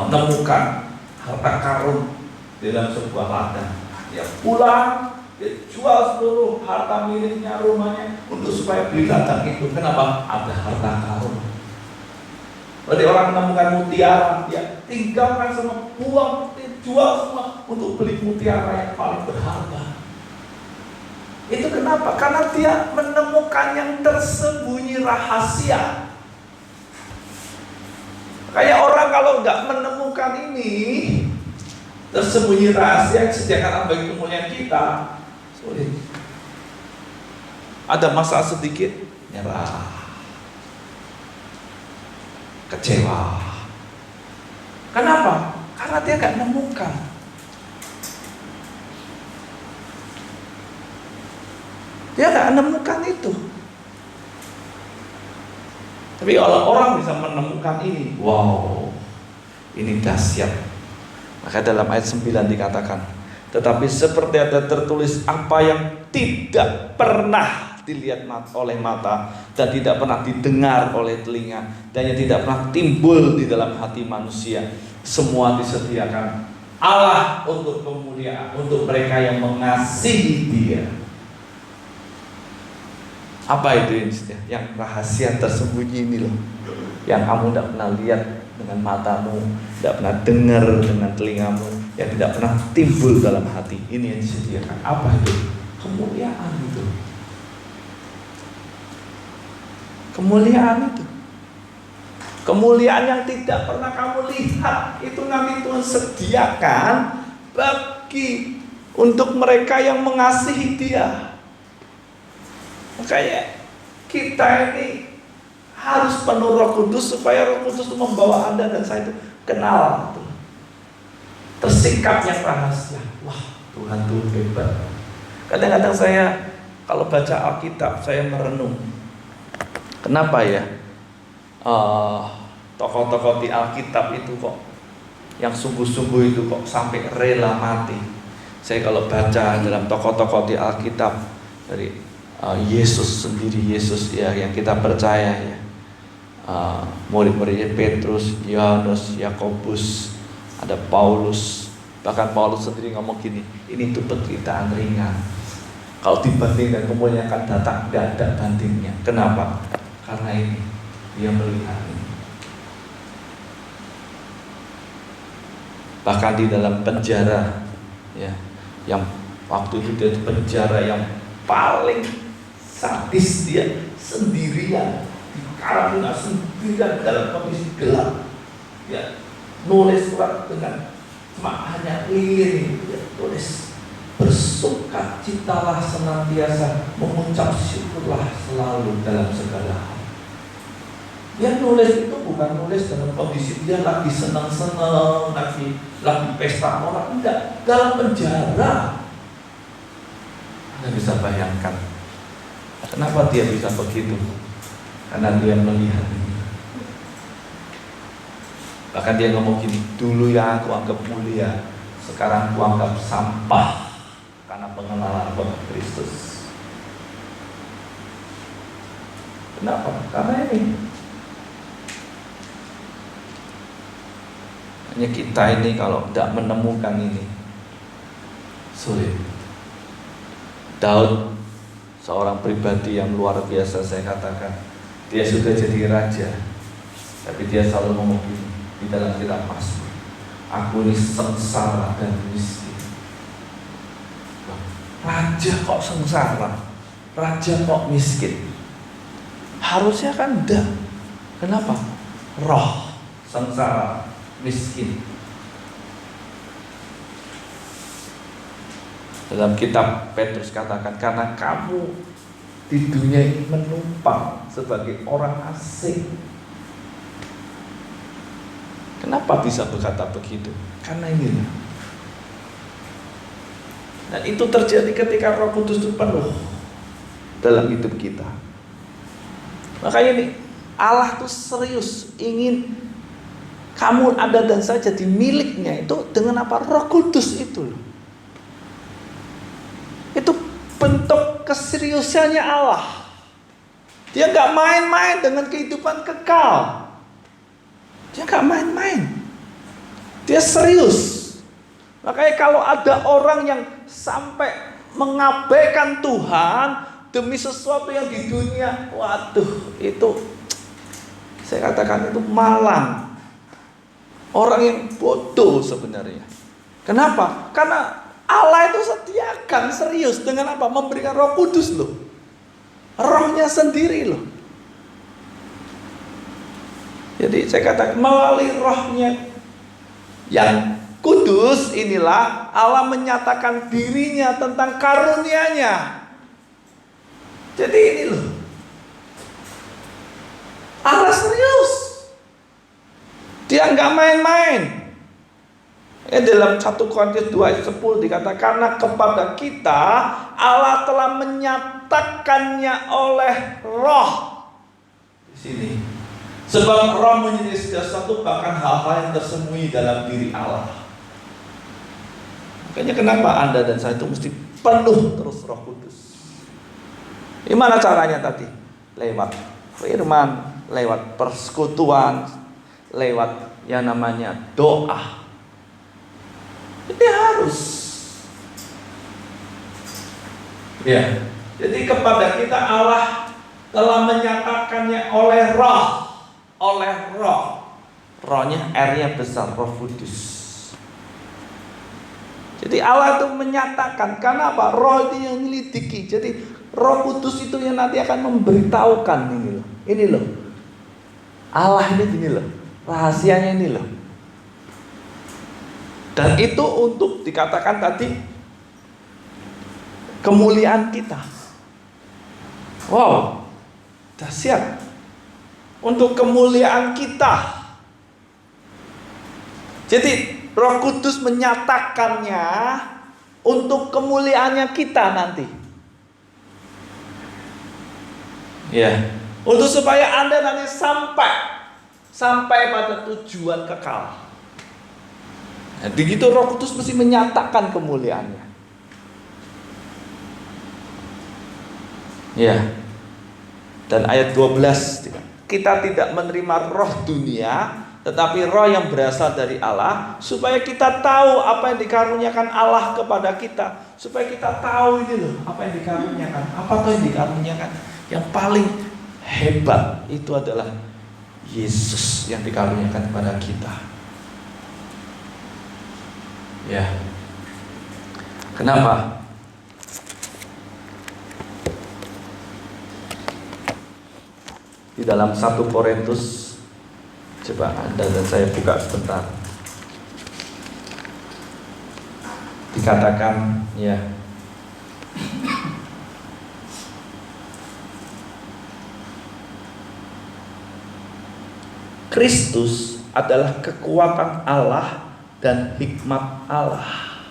menemukan harta karun di dalam sebuah ladang. Dia pulang, dia jual seluruh harta miliknya, rumahnya, untuk supaya beli ladang itu. Kenapa? Ada harta karun. Berarti orang menemukan mutiara, dia tinggalkan semua, buang, dia jual semua untuk beli mutiara yang paling berharga. Itu kenapa? Karena dia menemukan yang tersembunyi rahasia. Kayak orang kalau nggak menemukan ini, tersembunyi rahasia yang disediakan Allah bagi kemuliaan kita, sulit. Ada masalah sedikit, nyerah, kecewa. Kenapa? Karena dia nggak menemukan. Dia nggak menemukan itu. Tapi kalau orang bisa menemukan ini, wow, ini dahsyat. Maka dalam ayat 9 dikatakan, tetapi seperti ada tertulis, apa yang tidak pernah dilihat oleh mata, dan tidak pernah didengar oleh telinga, dan yang tidak pernah timbul di dalam hati manusia, semua disediakan Allah untuk kemuliaan, untuk mereka yang mengasihi Dia. Apa itu yang rahasia tersembunyi ini loh, yang kamu tidak pernah lihat dengan matamu, tidak pernah dengar dengan telingamu, yang tidak pernah timbul dalam hati. Ini yang disediakan. Apa itu? Kemuliaan itu. Kemuliaan itu. Kemuliaan yang tidak pernah kamu lihat, itu nanti Tuhan sediakan bagi untuk mereka yang mengasihi Dia. Makanya kita ini Harus penuh Roh Kudus supaya Roh Kudus itu membawa Anda dan saya itu kenal. Tersikap yang rahasia. Wah, Tuhan tuh hebat. Kadang-kadang saya kalau baca Alkitab saya merenung. Kenapa ya? Tokoh-tokoh di Alkitab itu kok yang sungguh-sungguh itu kok sampai rela mati. Saya kalau baca dalam tokoh-tokoh di Alkitab dari Yesus sendiri, Yesus ya yang kita percaya ya, murid-muridnya Petrus, Yohanes, Yakobus, ada Paulus. Bahkan Paulus sendiri ngomong gini, ini tuh penderitaan ringan. Kalau dibandingkan kemuliaan akan datang, tidak ada bandingnya. Kenapa? Karena ini dia melihat ini. Bahkan di dalam penjara ya, yang waktu itu dia di penjara yang paling sadis, dia sendirian di karantina sendirian dalam kondisi gelap. Ya, nulis surat dengan cuma hanya ini, dia tulis bersukacitalah senantiasa, mengucap syukurlah selalu dalam segala hal. Dia nulis itu bukan nulis dalam kondisi dia lagi senang-senang, lagi pesta orang, enggak, dalam penjara. Anda bisa bayangkan kenapa dia bisa begitu? Karena dia melihat ini. Bahkan dia ngomong gini, dulu yang aku anggap mulia, sekarang aku anggap sampah karena pengenalan kepada Kristus. Kenapa? Karena ini. Hanya kita ini kalau tidak menemukan ini sulit. Daud, seorang pribadi yang luar biasa, saya katakan, dia sudah jadi raja, tapi dia selalu ngomong gini di dalam kitab Mazmur, aku ini sengsara dan miskin. Raja kok sengsara, raja kok miskin? Harusnya kan enggak. Kenapa? Roh sengsara, miskin. Dalam kitab Petrus katakan, karena kamu di dunia ini menumpang sebagai orang asing. Kenapa bisa berkata begitu? Karena ini. Dan itu terjadi ketika Roh Kudus itu penuh dalam hidup kita. Makanya ini Allah tuh serius ingin kamu, Anda dan saya jadi miliknya itu dengan apa? Roh Kudus itu. Itu bentuk keseriusannya Allah. Dia gak main-main dengan kehidupan kekal. Dia gak main-main. Dia serius. Makanya kalau ada orang yang sampai mengabaikan Tuhan demi sesuatu yang di dunia, waduh, itu saya katakan itu malang. Orang yang bodoh sebenarnya. Kenapa? Karena Allah itu sediakan serius dengan apa? Memberikan Roh Kudus loh. Rohnya sendiri loh. Jadi saya katakan melalui rohnya yang kudus inilah Allah menyatakan dirinya tentang karunia-Nya. Jadi ini loh, Allah serius. Dia nggak main-main. Dalam 1 Korintus 2 ayat 10 dikatakan, karena kepada kita Allah telah menyatakannya oleh Roh. Di sini. Sebab Roh menyendiri sesuatu, bahkan hal-hal yang tersembunyi dalam diri Allah. Makanya kenapa Anda dan saya itu mesti penuh terus Roh Kudus. Gimana caranya tadi? Lewat firman, lewat persekutuan, lewat yang namanya doa. Ini harus. Ya. Jadi kepada kita Allah telah menyatakannya oleh Roh. Oleh Roh. Rohnya R-nya besar, Roh Kudus. Jadi Allah itu menyatakan, karena apa? Roh itu yang menyelidiki. Jadi Roh Kudus itu yang nanti akan memberitahukan ini loh. Ini loh. Allah ini gini loh. Rahasianya ini loh. Dan itu untuk dikatakan tadi kemuliaan kita. Wow, dahsyat. untuk kemuliaan kita. Jadi Roh Kudus menyatakannya untuk kemuliaannya kita nanti. Ya, untuk supaya Anda nanti sampai pada tujuan kekal. Nah, begitu Roh Kudus mesti menyatakan kemuliaannya. Ya. Dan ayat 12, kita tidak menerima roh dunia, tetapi roh yang berasal dari Allah, supaya kita tahu apa yang dikaruniakan Allah kepada kita. Supaya kita tahu ini loh, apa yang dikaruniakan. Apa tuh yang dikaruniakan? Yang paling hebat itu adalah Yesus yang dikaruniakan kepada kita. Ya. Kenapa? Di dalam 1 Korintus, coba Anda dan saya buka sebentar. Dikatakan, ya, Kristus adalah kekuatan Allah dan hikmat Allah.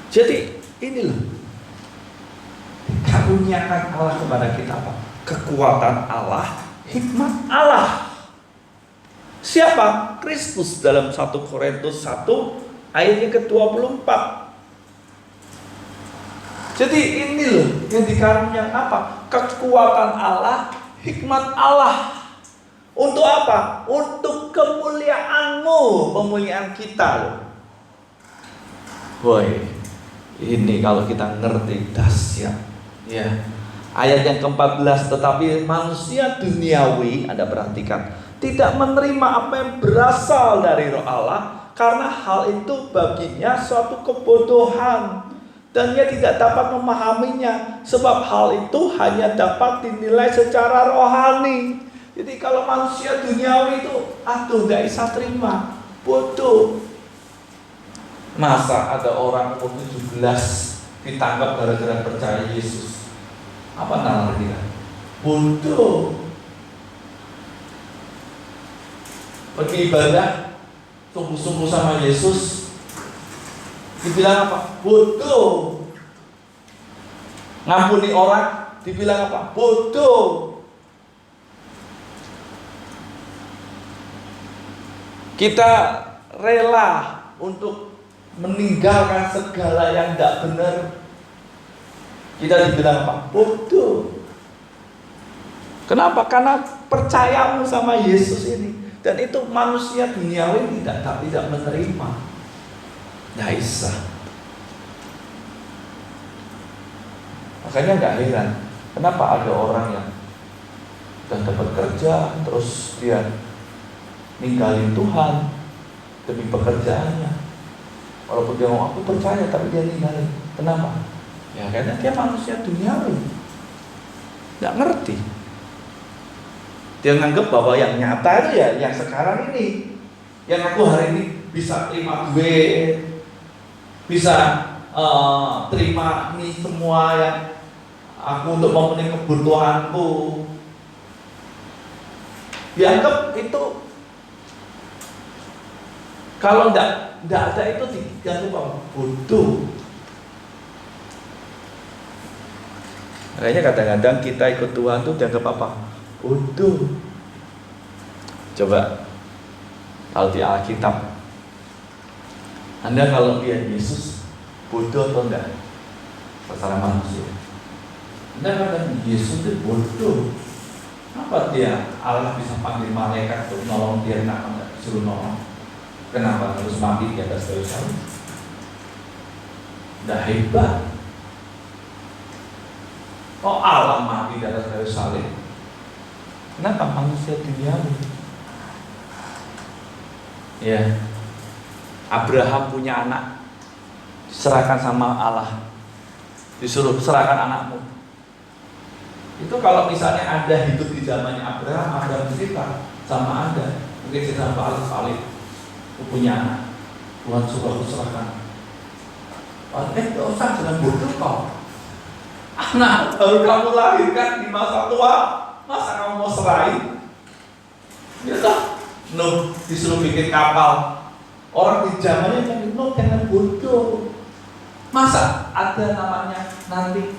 Jadi ini loh, karuniakan Allah kepada kita apa? Kekuatan Allah, hikmat Allah. Siapa? Kristus dalam 1 Korintus 1 ayatnya ke-24. Jadi ini loh yang dikaruniakan apa? Kekuatan Allah, hikmat Allah. Untuk apa? Untuk kemuliaanmu, pemuliaan kita loh. Woi, ini kalau kita ngerti dahsyat. Ya. Ayat yang ke-14, tetapi manusia duniawi, Anda perhatikan, tidak menerima apa yang berasal dari roh Allah, karena hal itu baginya suatu kebodohan, dan ia tidak dapat memahaminya, sebab hal itu hanya dapat dinilai secara rohani. Jadi kalau manusia duniawi itu, aduh, gak bisa terima, bodoh. Masa ada orang umur 17 ditangkap gara-gara percaya Yesus? Apa nalar dia? Bodoh. Pergi ibadah sungguh-sungguh sama Yesus, dibilang apa? Bodoh. Ngampuni orang, dibilang apa? Bodoh. Kita rela untuk meninggalkan segala yang tidak benar. Kita dibilang apa? Bodoh. Kenapa? Karena percayamu sama Yesus ini. Dan itu manusia duniawi tidak menerima. Nggak bisa. Makanya nggak heran, kenapa ada orang yang sudah dapat kerja, terus dia ninggalin Tuhan demi pekerjaannya. Walaupun dia mau aku percaya, tapi dia ninggalin. Kenapa? Ya karena dia manusia duniawi, nggak ngerti. Dia nganggap bahwa yang nyata itu ya yang sekarang ini, yang aku hari ini bisa terima duit, bisa terima ini semua yang aku untuk memenuhi kebutuhanku. Dianggap itu, kalau nggak ada itu dianggap bodoh. Makanya kadang-kadang kita ikut Tuhan tuh dianggap apa? Bodoh. Coba kalau di Alkitab, Anda kalau lihat Yesus bodoh atau enggak? Secara manusia, Anda katakan Yesus itu bodoh. Apa dia Allah bisa panggil malaikat untuk nolong dia? Kenapa enggak disuruh nolong? Kenapa harus mati di atas kayu salib? Udah hebat. Oh Allah mati di atas kayu salib. Kenapa manusia duniawi? Ya, Abraham punya anak, diserahkan sama Allah, disuruh serahkan anakmu. Itu kalau misalnya Anda hidup di zamannya Abraham cerita sama Anda, mungkin cerita sama Alif, aku punya anak, Tuhan suruh aku serahkan. Gak usah, jangan bodoh kau. Anak baru kamu lahirkan di masa tua, masa kamu mau serahin? Ya toh, Nuh disuruh bikin kapal. Orang di zamannya kan Nuh jangan bodoh. Masa ada namanya nanti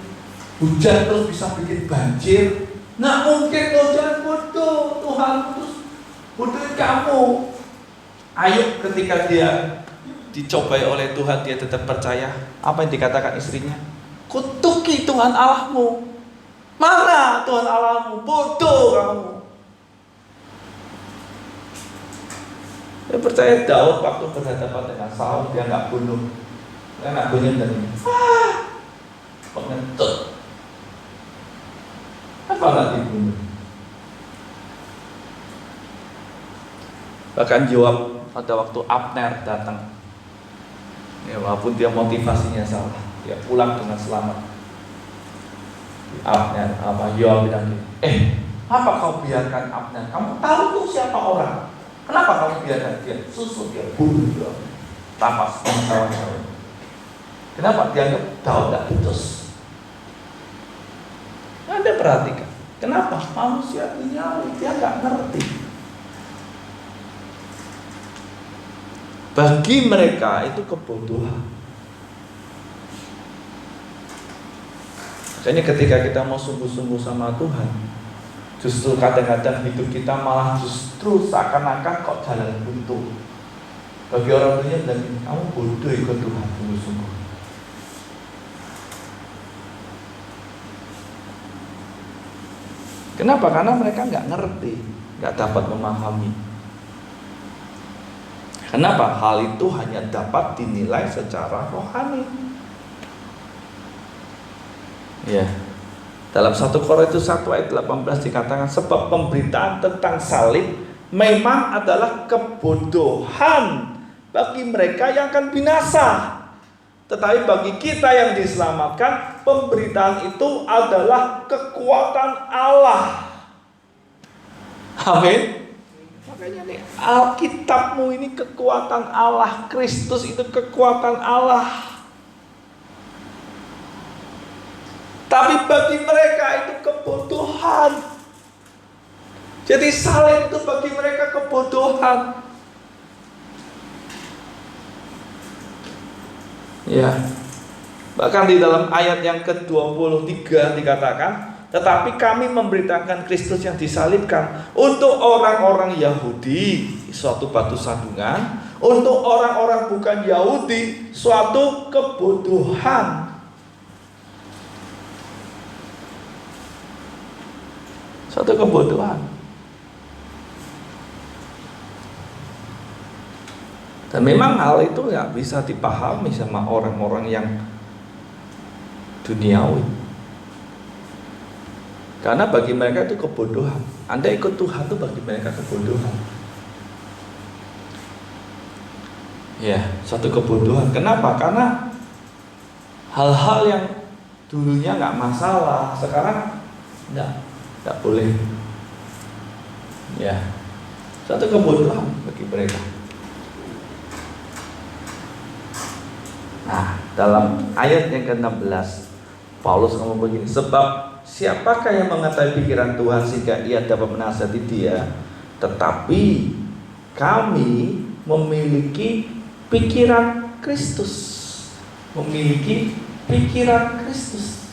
hujan terus bisa bikin banjir? Nggak mungkin, Nuh jangan bodoh. Tuhan terus bodohin kamu. Ayub ketika dia dicobai oleh Tuhan, dia tetap percaya. Apa yang dikatakan istrinya? Kutuki Tuhan Allahmu. Mana Tuhan Allahmu? Bodoh kamu. Saya percaya Daud waktu berhadapan dengan Saul, dia nggak bunuh. Dia nggak bunuh dan pengentut. Apa nggak dibunuh? Bahkan Joab pada waktu Abner datang, ya walaupun dia motivasinya salah, dia pulang dengan selamat. Abner, Joab bilang gini, apa kau biarkan Abner? Kamu tahu tuh siapa orang? Kenapa kamu biarkan dia? Susu dia bunuh dia, tapas kawan-kawan. Kenapa dianggap Daud tidak putus? Anda perhatikan, kenapa manusia duniawi dia nggak ngerti. Bagi mereka itu kebodohan. Makanya ketika kita mau sungguh-sungguh sama Tuhan, justru kadang-kadang hidup kita malah justru seakan-akan kok jalan buntu. Bagi orang dunia bilang, kamu bodoh ikut Tuhan sungguh-sungguh. Kenapa? Karena mereka nggak ngerti, nggak dapat memahami. Kenapa? Hal itu hanya dapat dinilai secara rohani. Ya. Dalam 1 Korintus 1 ayat 18 dikatakan, sebab pemberitaan tentang salib memang adalah kebodohan bagi mereka yang akan binasa. Tetapi bagi kita yang diselamatkan, pemberitaan itu adalah kekuatan Allah. Amin. Makanya nih, Alkitabmu ini kekuatan Allah, Kristus itu kekuatan Allah. Tapi bagi mereka itu kebodohan. Jadi salib itu bagi mereka kebodohan. Ya. Bahkan di dalam ayat yang ke-23 dikatakan, tetapi kami memberitakan Kristus yang disalibkan untuk orang-orang Yahudi suatu batu sandungan, untuk orang-orang bukan Yahudi suatu kebodohan. Suatu kebodohan. Dan memang hal itu nggak bisa dipahami sama orang-orang yang duniawi. Karena bagi mereka itu kebodohan. Anda ikut Tuhan itu bagi mereka kebodohan. Ya, suatu kebodohan. Kenapa? Karena hal-hal yang dulunya nggak masalah, sekarang nggak boleh. Ya, suatu kebodohan bagi mereka. Nah, dalam ayat yang ke-16 Paulus ngomong begini, sebab siapakah yang mengetahui pikiran Tuhan sehingga ia dapat menasihati dia? Tetapi kami memiliki pikiran Kristus. Memiliki pikiran Kristus.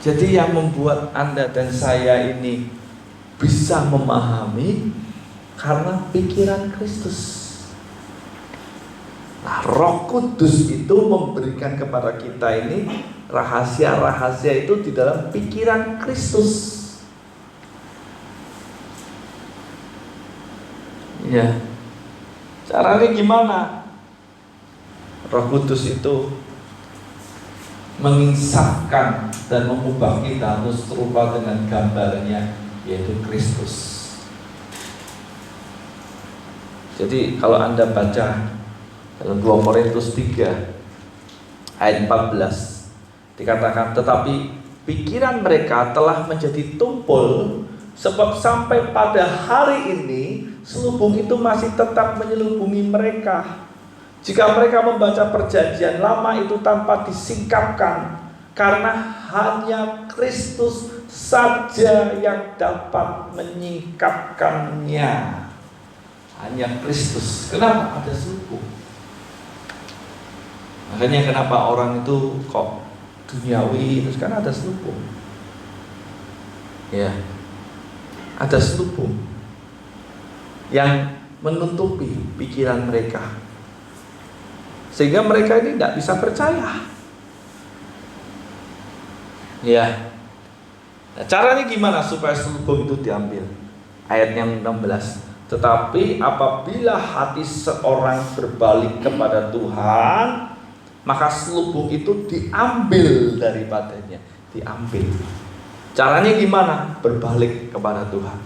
Jadi yang membuat Anda dan saya ini bisa memahami karena pikiran Kristus. Nah, Roh Kudus itu memberikan kepada kita ini rahasia-rahasia itu di dalam pikiran Kristus. Ya, caranya gimana? Roh Kudus itu menginsapkan dan mengubah kita untuk serupa dengan gambarnya, yaitu Kristus. Jadi kalau Anda baca dalam 2 Korintus 3 ayat 14 dikatakan, tetapi pikiran mereka telah menjadi tumpul, sebab sampai pada hari ini selubung itu masih tetap menyelubungi mereka. Jika mereka membaca perjanjian lama itu tanpa disingkapkan, karena hanya Kristus saja yang dapat menyingkapkannya. Hanya Kristus. Kenapa? Ada selubung. Makanya kenapa orang itu kok duniawi, terus kan ada selubung. Ya, ada selubung yang menutupi pikiran mereka, sehingga mereka ini tidak bisa percaya. Ya, nah, caranya gimana supaya selubung itu diambil? Ayat yang 16. Tetapi apabila hati seorang berbalik kepada Tuhan, maka selubung itu diambil daripadanya. Diambil. Caranya gimana? Berbalik kepada Tuhan.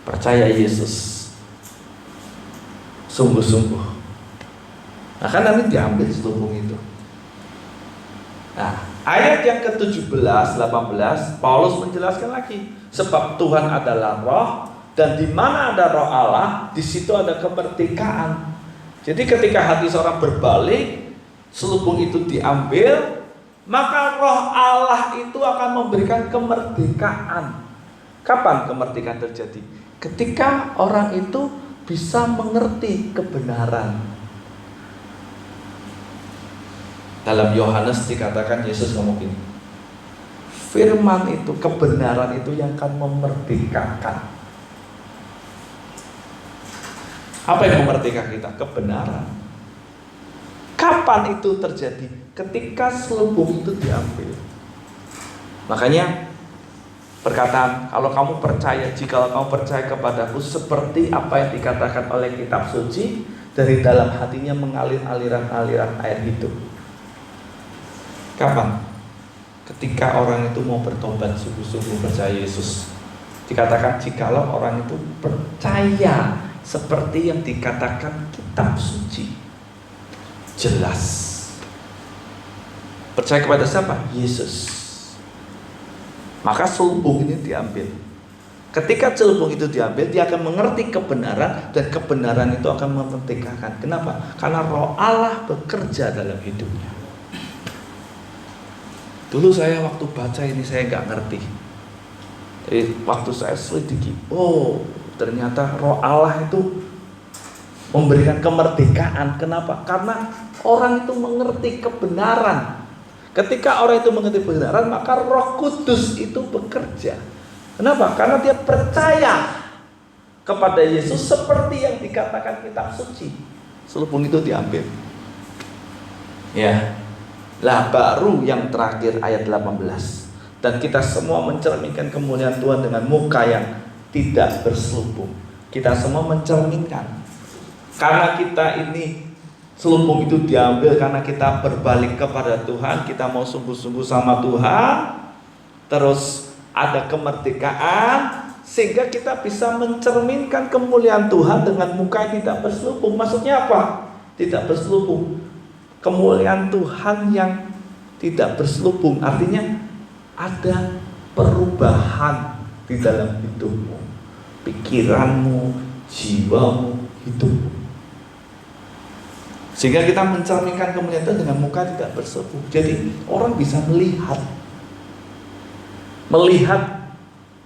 Percaya Yesus sungguh-sungguh. Nah kan nanti diambil selubung itu. Nah, ayat yang ke-17, 18, Paulus menjelaskan lagi. Sebab Tuhan adalah roh, dan di mana ada roh Allah, di situ ada kemerdekaan. Jadi ketika hati seorang berbalik, selubung itu diambil, maka roh Allah itu akan memberikan kemerdekaan. Kapan kemerdekaan terjadi? Ketika orang itu bisa mengerti kebenaran. Dalam Yohanes dikatakan Yesus ngomong gini, firman itu, kebenaran itu yang akan memerdekakan. Apa yang memerdekakan kita? Kebenaran. Kapan itu terjadi? Ketika selubung itu diambil. Makanya perkataan, kalau kamu percaya, jika kamu percaya kepadaku, seperti apa yang dikatakan oleh kitab suci, dari dalam hatinya mengalir aliran-aliran air hidup. Kapan? Ketika orang itu mau bertobat sungguh-sungguh percaya Yesus. Dikatakan jikalau orang itu percaya seperti yang dikatakan kitab suci. Jelas. Percaya kepada siapa? Yesus. Maka selubung ini diambil. Ketika selubung itu diambil, dia akan mengerti kebenaran, dan kebenaran itu akan memerdekakan. Kenapa? Karena roh Allah bekerja dalam hidupnya. Dulu saya waktu baca ini saya nggak ngerti. Jadi waktu saya selidiki, oh ternyata roh Allah itu memberikan kemerdekaan. Kenapa? Karena orang itu mengerti kebenaran. Ketika orang itu mengerti kebenaran, maka Roh Kudus itu bekerja. Kenapa? Karena dia percaya kepada Yesus seperti yang dikatakan kitab suci. Selubung itu diambil. Ya. Lah baru yang terakhir ayat 18. Dan kita semua mencerminkan kemuliaan Tuhan dengan muka yang tidak berselubung. Kita semua mencerminkan. Karena kita ini, selubung itu diambil karena kita berbalik kepada Tuhan, kita mau sungguh-sungguh sama Tuhan, terus ada kemerdekaan, sehingga kita bisa mencerminkan kemuliaan Tuhan dengan muka yang tidak berselubung. Maksudnya apa? Tidak berselubung. Kemuliaan Tuhan yang tidak berselubung artinya ada perubahan di dalam hidupmu, pikiranmu, jiwamu, hidupmu. Sehingga kita mencerminkan kemuliaan Tuhan dengan muka tidak berselubung. Jadi orang bisa melihat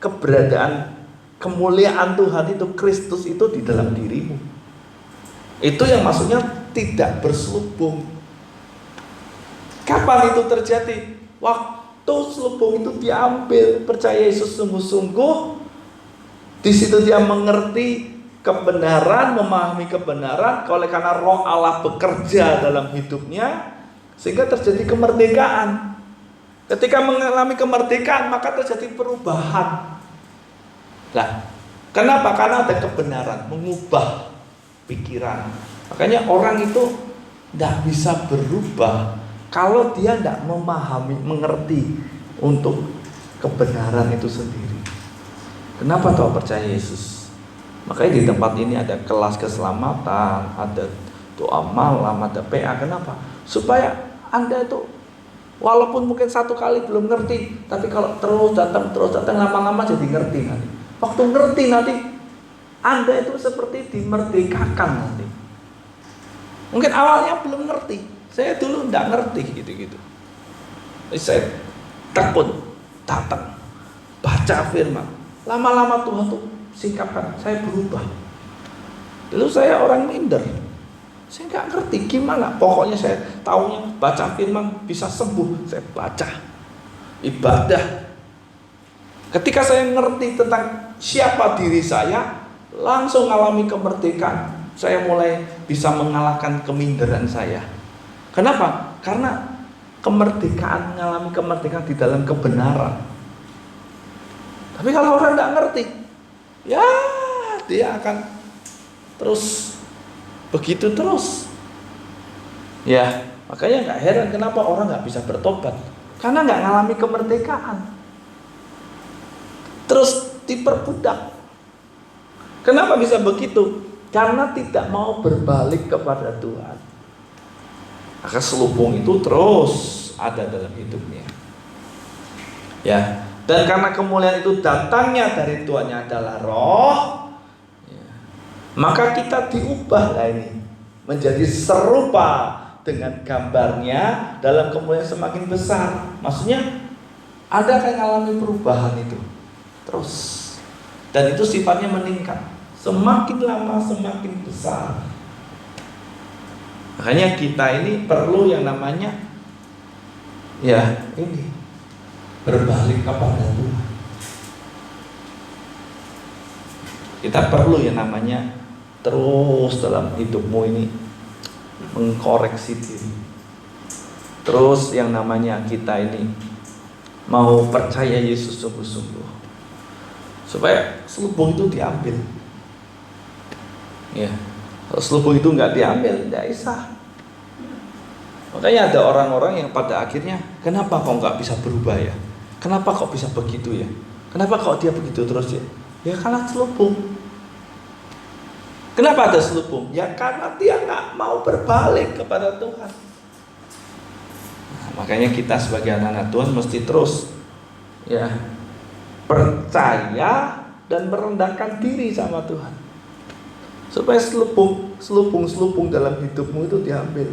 keberadaan kemuliaan Tuhan itu, Kristus itu di dalam dirimu. Itu yang maksudnya tidak berselubung. Kapan itu terjadi? Waktu selubung itu diambil, percaya Yesus sungguh-sungguh. Di situ dia mengerti kebenaran, memahami kebenaran, oleh karena Roh Allah bekerja dalam hidupnya, sehingga terjadi kemerdekaan. Ketika mengalami kemerdekaan, maka terjadi perubahan. Nah, kenapa? Karena ada kebenaran, mengubah pikiran. Makanya orang itu tidak bisa berubah kalau dia tidak memahami, mengerti untuk kebenaran itu sendiri. Kenapa kau percaya Yesus? Makanya di tempat ini ada kelas keselamatan, ada doa malam, ada PA. Kenapa? Supaya Anda itu walaupun mungkin satu kali belum ngerti, tapi kalau terus datang, lama-lama jadi ngerti nanti. Waktu ngerti nanti, Anda itu seperti dimerdekakan nanti. Mungkin awalnya belum ngerti. Saya dulu tidak ngerti gitu-gitu. Saya takut datang. baca firman. Lama-lama Tuhan tuh singkapkan, saya berubah. Dulu saya orang minder, saya nggak ngerti gimana. Pokoknya saya taunya baca firman bisa sembuh. Saya baca ibadah. Ketika saya ngerti tentang siapa diri saya, langsung alami kemerdekaan. Saya mulai bisa mengalahkan keminderan saya. Kenapa? Karena kemerdekaan, mengalami kemerdekaan di dalam kebenaran. Tapi kalau orang nggak ngerti, ya dia akan terus begitu terus. Ya, makanya nggak heran kenapa orang nggak bisa bertobat, karena nggak ngalami kemerdekaan. Terus diperbudak. Kenapa bisa begitu? Karena tidak mau berbalik kepada Tuhan. Maka selubung itu terus ada dalam hidupnya. Ya, dan karena kemuliaan itu datangnya dari Tuhannya adalah Roh, ya, maka kita diubah lah ini menjadi serupa dengan gambarnya dalam kemuliaan semakin besar. Maksudnya ada yang mengalami perubahan itu terus, dan itu sifatnya meningkat, semakin lama semakin besar. Makanya kita ini perlu yang namanya ya ini berbalik kepada Tuhan. Kita perlu yang namanya terus dalam hidupmu ini mengkoreksi diri. Terus yang namanya kita ini mau percaya Yesus sungguh-sungguh, supaya selubung itu diambil. Ya, kalau selubung itu nggak diambil, nggak bisa. Makanya ada orang-orang yang pada akhirnya, kenapa kok nggak bisa berubah ya? Kenapa kok bisa begitu ya? Kenapa kok dia begitu terus ya? Ya karena selubung. Kenapa ada selubung? Ya karena dia nggak mau berbalik kepada Tuhan. Nah, makanya kita sebagai anak-anak Tuhan mesti terus ya percaya dan merendahkan diri sama Tuhan, supaya selubung dalam hidupmu itu diambil.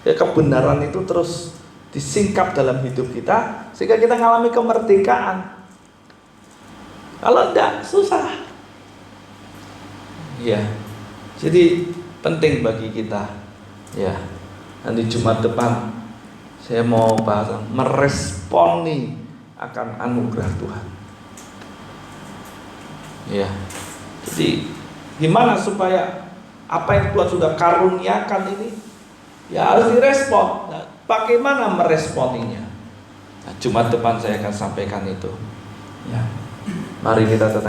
Ya, kebenaran itu terus disingkap dalam hidup kita sehingga kita mengalami kemerdekaan. Kalau enggak, susah. Ya, jadi penting bagi kita. Ya, nanti Jumat depan saya mau bahas meresponi akan anugerah Tuhan. Ya, jadi gimana supaya apa yang Tuhan sudah karuniakan ini ya harus direspon. Nah, bagaimana meresponinya? Nah, Jumat depan saya akan sampaikan itu. Ya, mari kita tetap